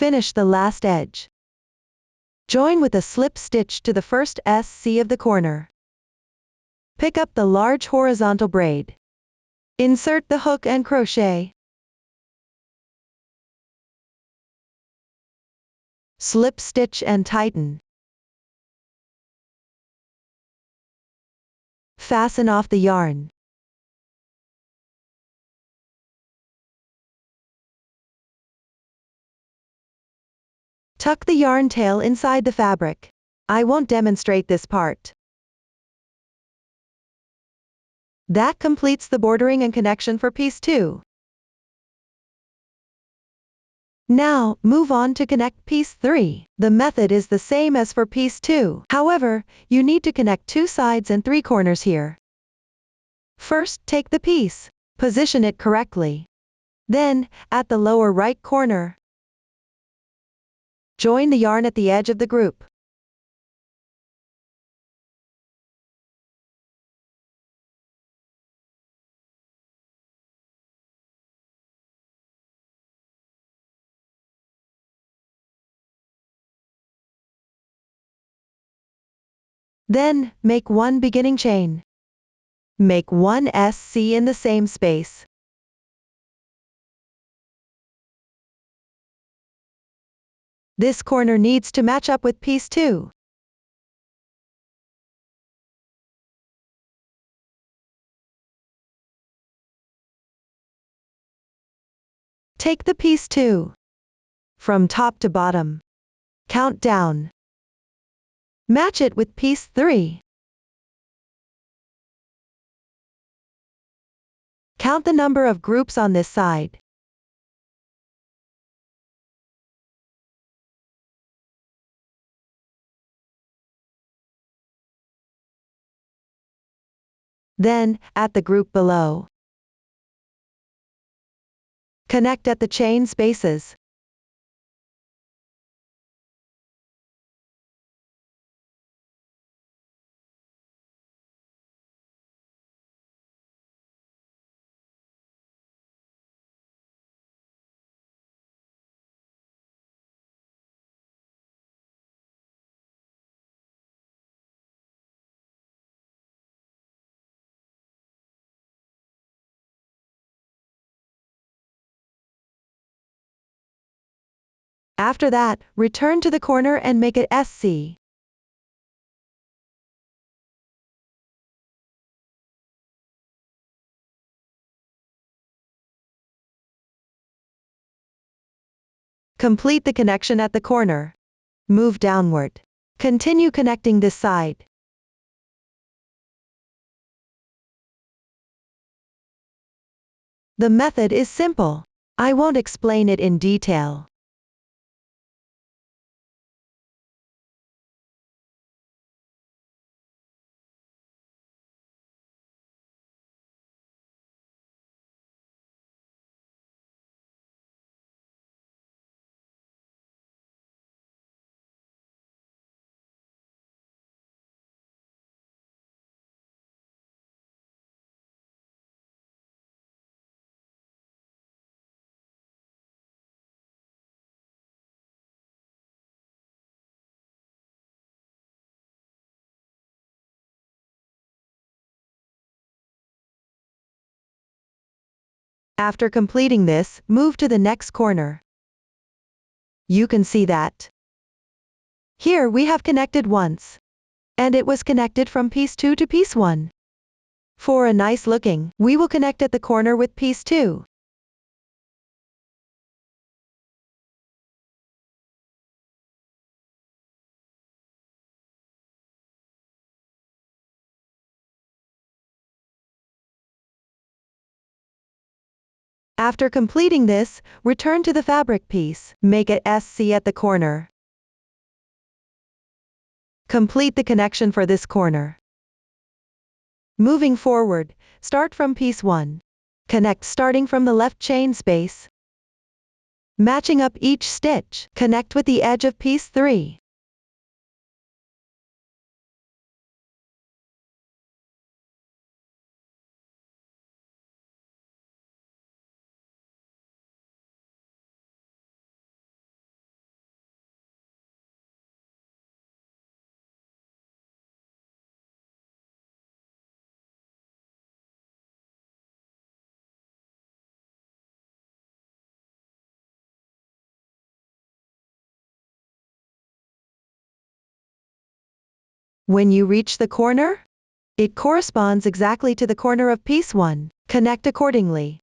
Finish the last edge. Join with a slip stitch to the first SC of the corner. Pick up the large horizontal braid. Insert the hook and crochet. Slip stitch and tighten. Fasten off the yarn. Tuck the yarn tail inside the fabric. I won't demonstrate this part. That completes the bordering and connection for piece 2. Now, move on to connect piece 3. The method is the same as for piece 2. However, you need to connect 2 sides and 3 corners here. First, take the piece. Position it correctly. Then, at the lower right corner, join the yarn at the edge of the group. Then, make one beginning chain. Make one SC in the same space. This corner needs to match up with piece 2. Take the piece 2. From top to bottom. Count down. Match it with piece 3. Count the number of groups on this side. Then, at the group below, connect at the chain spaces. After that, return to the corner and make it SC. Complete the connection at the corner. Move downward. Continue connecting this side. The method is simple. I won't explain it in detail. After completing this, move to the next corner. You can see that. Here we have connected once. And it was connected from piece 2 to piece 1. For a nice looking, we will connect at the corner with piece 2. After completing this, return to the fabric piece. Make it SC at the corner. Complete the connection for this corner. Moving forward, start from piece 1. Connect starting from the left chain space. Matching up each stitch, connect with the edge of piece 3. When you reach the corner, it corresponds exactly to the corner of piece 1. Connect accordingly.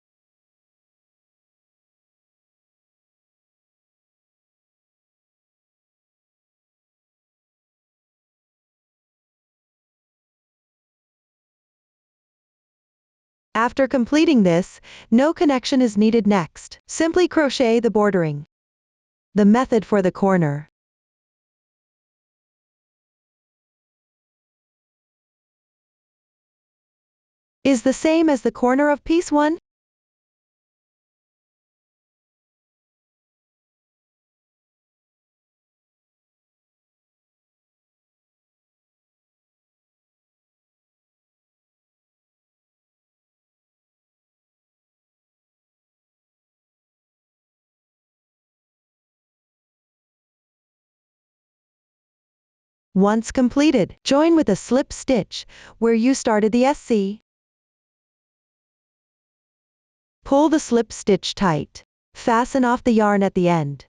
After completing this, no connection is needed next. Simply crochet the bordering. The method for the corner is the same as the corner of piece 1. Once completed, join with a slip stitch where you started the SC. Pull the slip stitch tight. Fasten off the yarn at the end.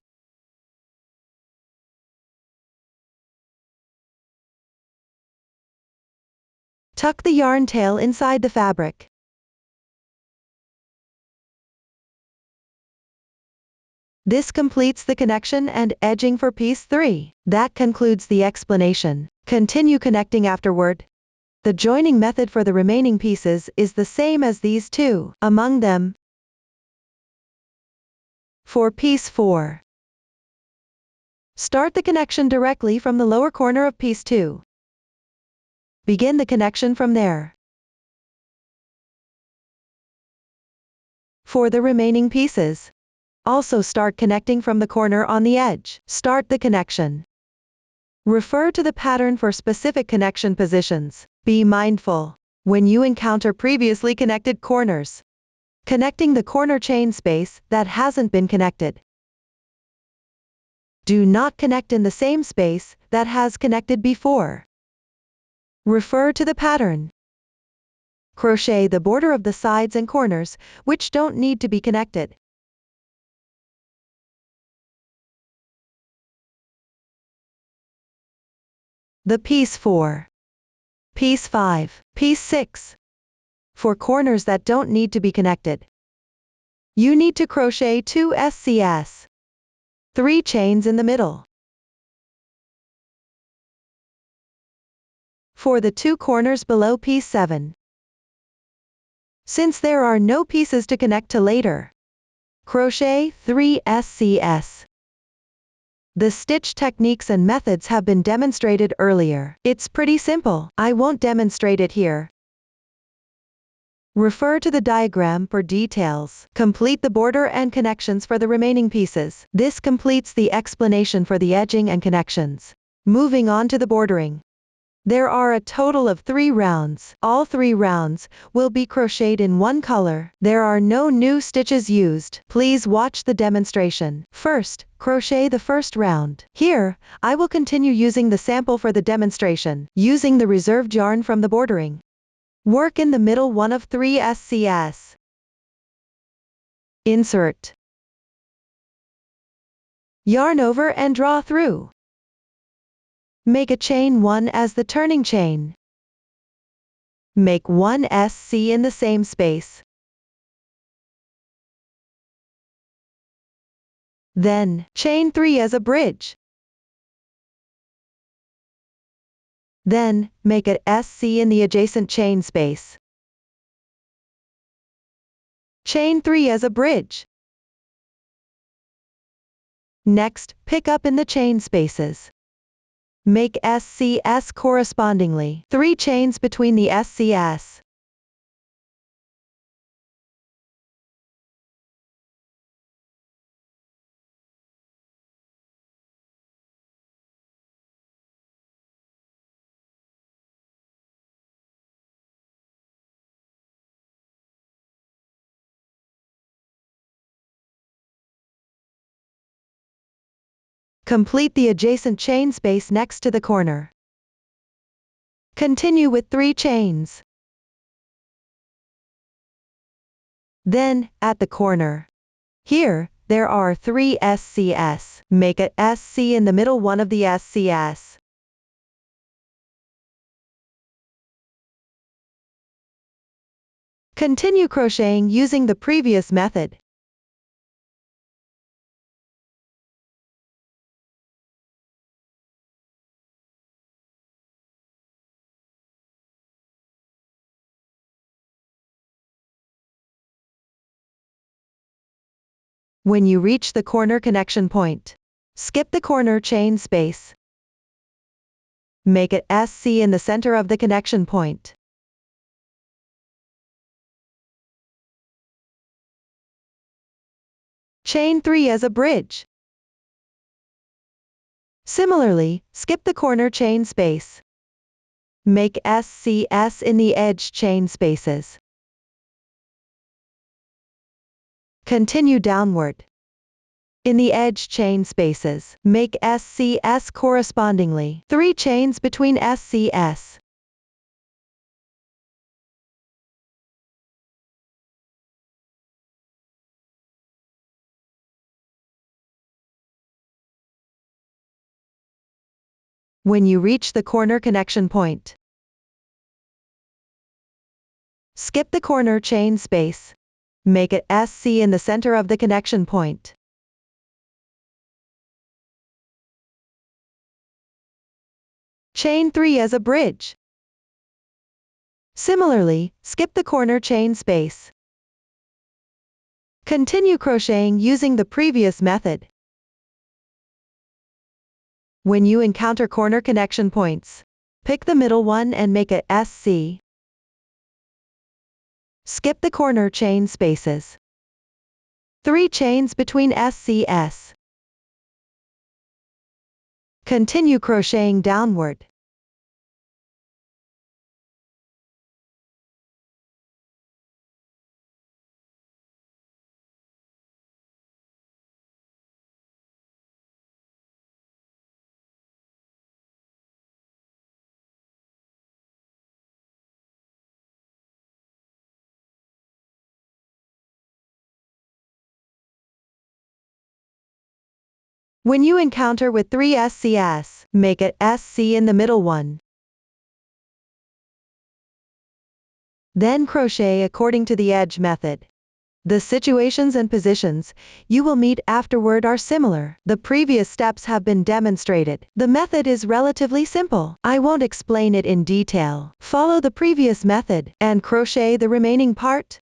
Tuck the yarn tail inside the fabric. This completes the connection and edging for piece 3. That concludes the explanation. Continue connecting afterward. The joining method for the remaining pieces is the same as these two. Among them, for piece 4, start the connection directly from the lower corner of piece 2. Begin the connection from there. For the remaining pieces, also start connecting from the corner on the edge. Start the connection. Refer to the pattern for specific connection positions. Be mindful when you encounter previously connected corners. Connecting the corner chain space that hasn't been connected. Do not connect in the same space that has connected before. Refer to the pattern. Crochet the border of the sides and corners, which don't need to be connected. The piece 4, piece 5, piece 6. For corners that don't need to be connected, you need to crochet 2 SCS, 3 chains in the middle. For the 2 corners below piece 7, since there are no pieces to connect to later, crochet 3 SCS. The stitch techniques and methods have been demonstrated earlier. It's pretty simple. I won't demonstrate it here. Refer to the diagram for details. Complete the border and connections for the remaining pieces. This completes the explanation for the edging and connections. Moving on to the bordering. There are a total of 3 rounds. All 3 rounds will be crocheted in one color. There are no new stitches used. Please watch the demonstration. First, crochet the first round. Here, I will continue using the sample for the demonstration, using the reserved yarn from the bordering. Work in the middle one of 3 SCS. Insert. Yarn over and draw through. Make a chain 1 as the turning chain. Make 1 SC in the same space. Then, chain 3 as a bridge. Then, make a SC in the adjacent chain space. Chain 3 as a bridge. Next, pick up in the chain spaces. Make SCS correspondingly. 3 chains between the SCS. Complete the adjacent chain space next to the corner. Continue with 3 chains. Then, at the corner. Here, there are 3 SCS. Make a SC in the middle one of the SCS. Continue crocheting using the previous method. When you reach the corner connection point, skip the corner chain space. Make it SC in the center of the connection point. Chain 3 as a bridge. Similarly, skip the corner chain space. Make SCS in the edge chain spaces. Continue downward. In the edge chain spaces, make SCS correspondingly, 3 chains between SCS. When you reach the corner connection point, skip the corner chain space. Make it SC in the center of the connection point. Chain 3 as a bridge. Similarly, skip the corner chain space. Continue crocheting using the previous method. When you encounter corner connection points, pick the middle one and make a SC. Skip the corner chain spaces. 3 chains between SCS. Continue crocheting downward. When you encounter with 3 SCS, make it SC in the middle one. Then crochet according to the edge method. The situations and positions you will meet afterward are similar. The previous steps have been demonstrated. The method is relatively simple. I won't explain it in detail. Follow the previous method and crochet the remaining part.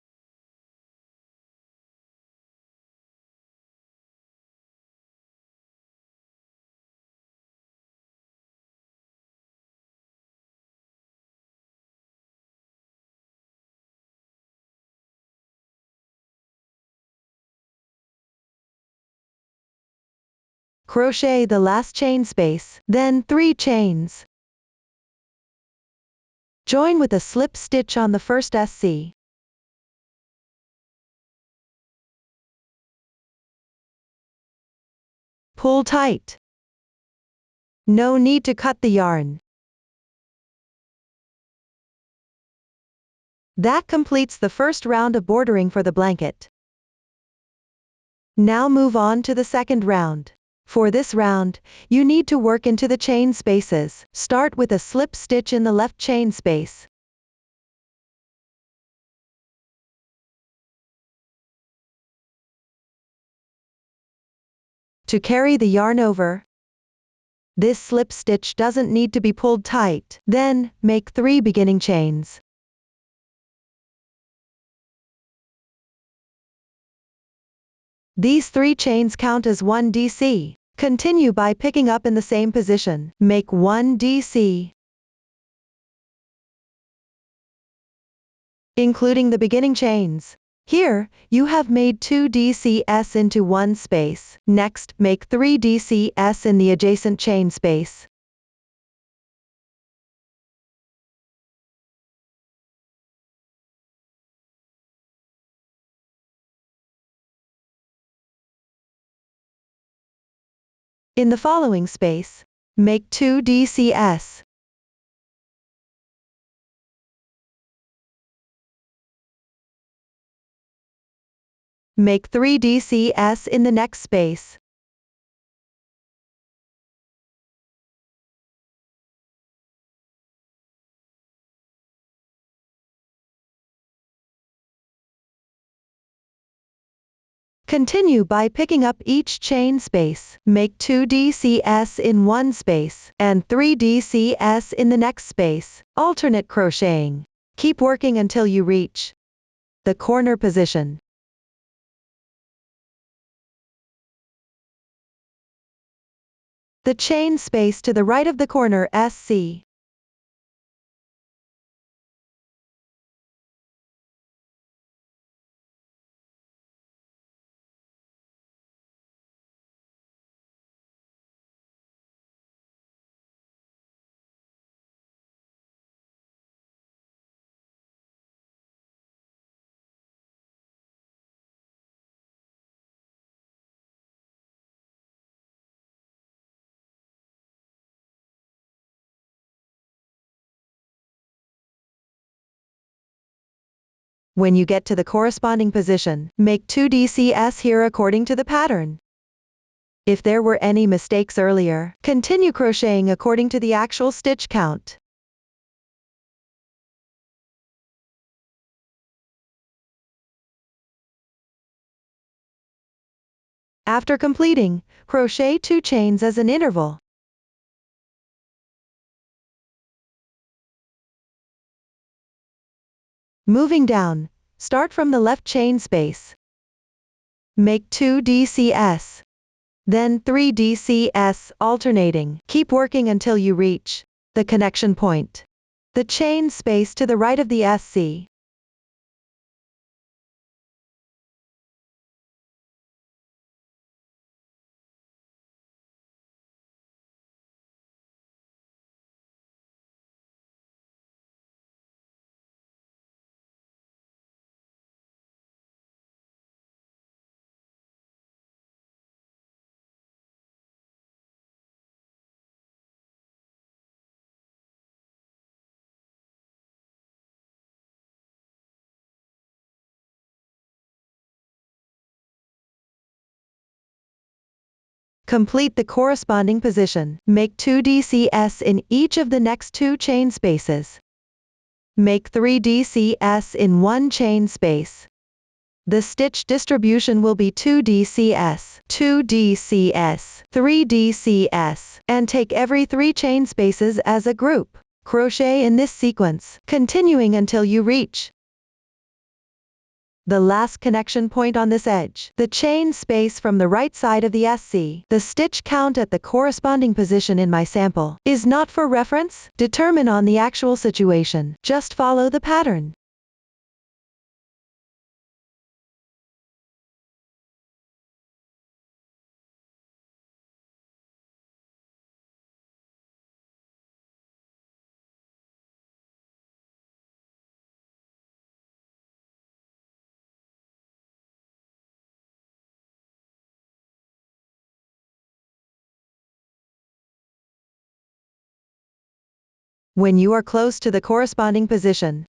Crochet the last chain space, then 3 chains. Join with a slip stitch on the first SC. Pull tight. No need to cut the yarn. That completes the first round of bordering for the blanket. Now move on to the second round. For this round, you need to work into the chain spaces. Start with a slip stitch in the left chain space. To carry the yarn over, this slip stitch doesn't need to be pulled tight. Then, make 3 beginning chains. These 3 chains count as 1 DC. Continue by picking up in the same position. Make 1 DC. Including the beginning chains. Here, you have made 2 DCS into one space. Next, make 3 DCS in the adjacent chain space. In the following space, make 2 DCS. Make 3 DCS in the next space. Continue by picking up each chain space. Make 2 DCS in one space, and 3 DCS in the next space, alternate crocheting. Keep working until you reach the corner position. The chain space to the right of the corner SC. When you get to the corresponding position, make 2 DCS here according to the pattern. If there were any mistakes earlier, continue crocheting according to the actual stitch count. After completing, crochet 2 chains as an interval. Moving down, start from the left chain space. Make 2 DCS. Then 3 DCS alternating. Keep working until you reach the connection point. The chain space to the right of the SC. Complete the corresponding position. Make 2 DCS in each of the next 2 chain spaces. Make 3 DCS in one chain space. The stitch distribution will be 2 DCS, 2 DCS, 3 DCS, and take every 3 chain spaces as a group. Crochet in this sequence, continuing until you reach the last connection point on this edge, the chain space from the right side of the SC. The stitch count at the corresponding position in my sample is not for reference. Determine on the actual situation. Just follow the pattern. When you are close to the corresponding position,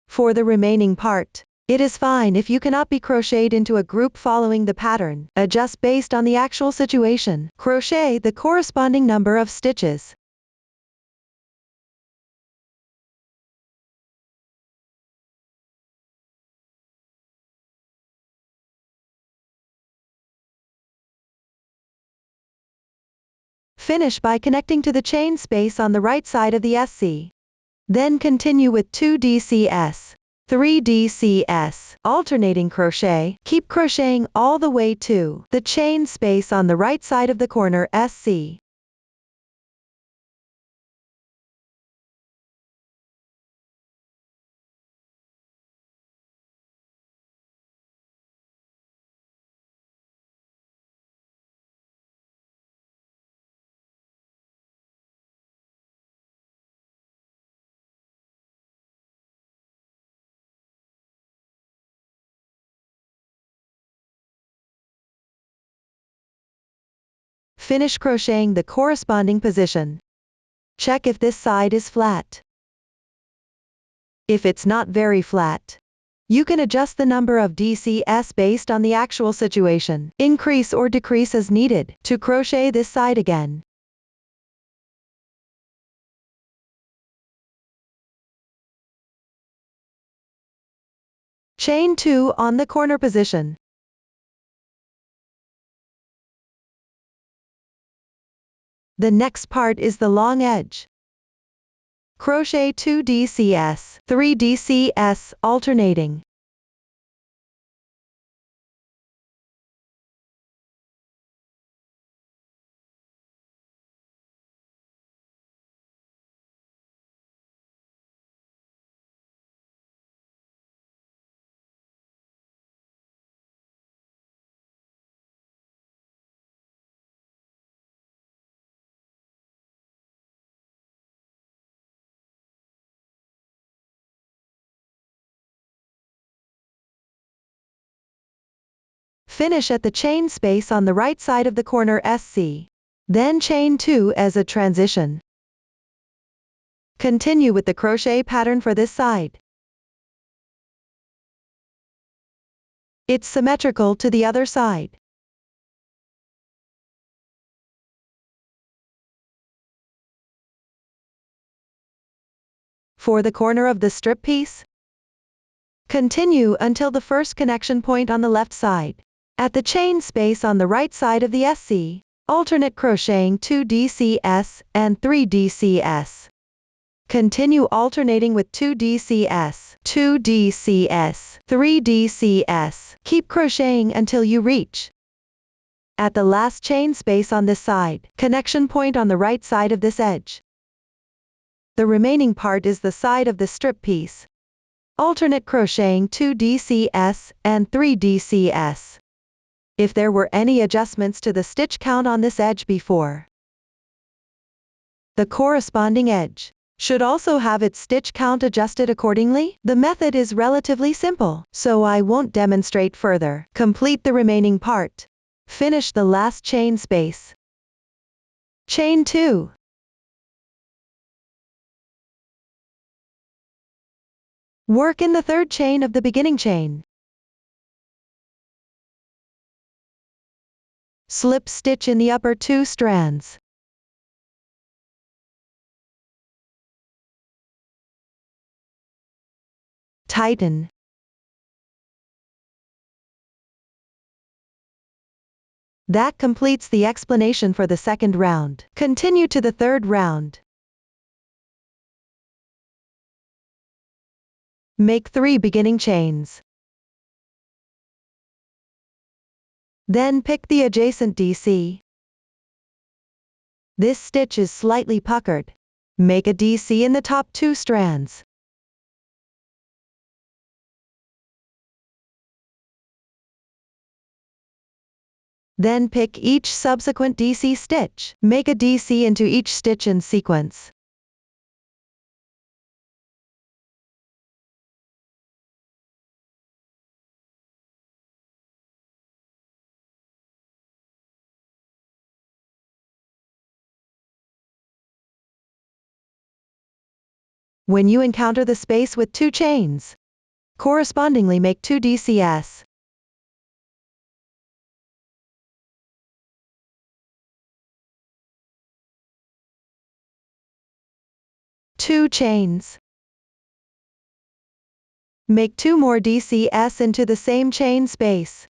for the remaining part, it is fine if you cannot be crocheted into a group following the pattern. Adjust based on the actual situation. Crochet the corresponding number of stitches. Finish by connecting to the chain space on the right side of the SC. Then continue with 2 DCS, 3 DCS, alternating crochet. Keep crocheting all the way to the chain space on the right side of the corner SC. Finish crocheting the corresponding position. Check if this side is flat. If it's not very flat, you can adjust the number of DCS based on the actual situation. Increase or decrease as needed to crochet this side again. Chain 2 on the corner position. The next part is the long edge. Crochet 2 DCS, 3 DCS, alternating. Finish at the chain space on the right side of the corner SC. Then chain 2 as a transition. Continue with the crochet pattern for this side. It's symmetrical to the other side. For the corner of the strip piece, continue until the first connection point on the left side. At the chain space on the right side of the SC, alternate crocheting 2 DCS and 3 DCS. Continue alternating with 2 DCS, 2 DCS, 3 DCS. Keep crocheting until you reach at the last chain space on this side, connection point on the right side of this edge. The remaining part is the side of the strip piece. Alternate crocheting 2 DCS and 3 DCS. If there were any adjustments to the stitch count on this edge before, the corresponding edge should also have its stitch count adjusted accordingly. The method is relatively simple, so I won't demonstrate further. Complete the remaining part. Finish the last chain space. Chain 2. Work in the third chain of the beginning chain. Slip stitch in the upper 2 strands. Tighten. That completes the explanation for the second round. Continue to the third round. Make 3 beginning chains. Then pick the adjacent DC. This stitch is slightly puckered. Make a DC in the top 2 strands. Then pick each subsequent DC stitch. Make a DC into each stitch in sequence. When you encounter the space with 2 chains, correspondingly make 2 DCS. Two chains. Make 2 more DCS into the same chain space.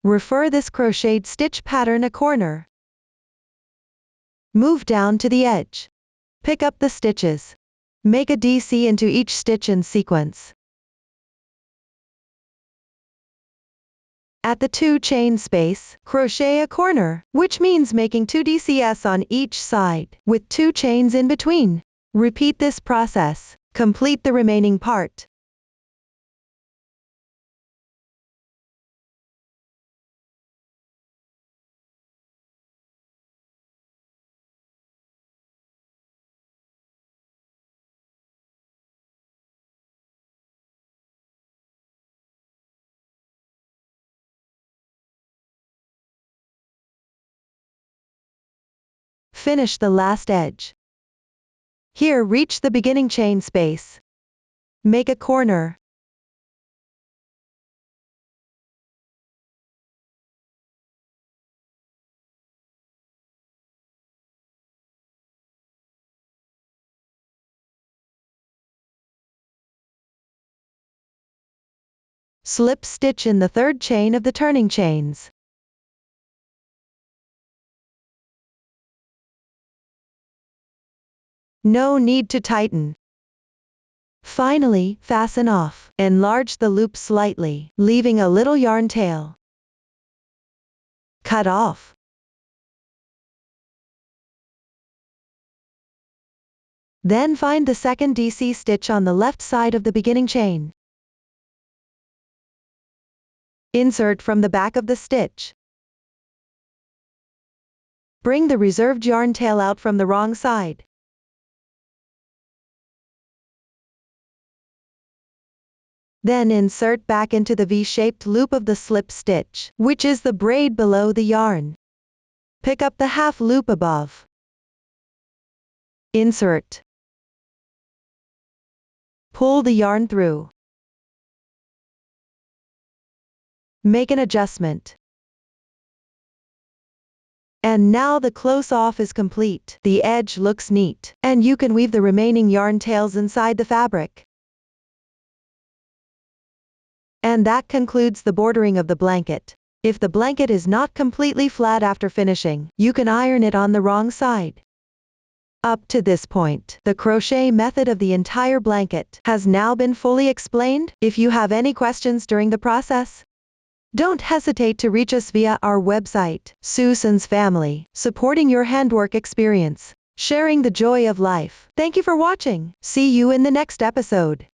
Refer this crocheted stitch pattern a corner. Move down to the edge. Pick up the stitches. Make a DC into each stitch in sequence. At the 2 chain space, crochet a corner, which means making 2 DCS on each side, with 2 chains in between. Repeat this process. Complete the remaining part. Finish the last edge. Here reach the beginning chain space. Make a corner. Slip stitch in the third chain of the turning chains. No need to tighten. Finally, fasten off. Enlarge the loop slightly, leaving a little yarn tail. Cut off. Then find the second DC stitch on the left side of the beginning chain. Insert from the back of the stitch. Bring the reserved yarn tail out from the wrong side. Then insert back into the V-shaped loop of the slip stitch, which is the braid below the yarn. Pick up the half loop above. Insert. Pull the yarn through. Make an adjustment. And now the close-off is complete. The edge looks neat, and you can weave the remaining yarn tails inside the fabric. And that concludes the bordering of the blanket. If the blanket is not completely flat after finishing, you can iron it on the wrong side. Up to this point, the crochet method of the entire blanket has now been fully explained. If you have any questions during the process, don't hesitate to reach us via our website. Susan's Family, supporting your handwork experience, sharing the joy of life. Thank you for watching. See you in the next episode.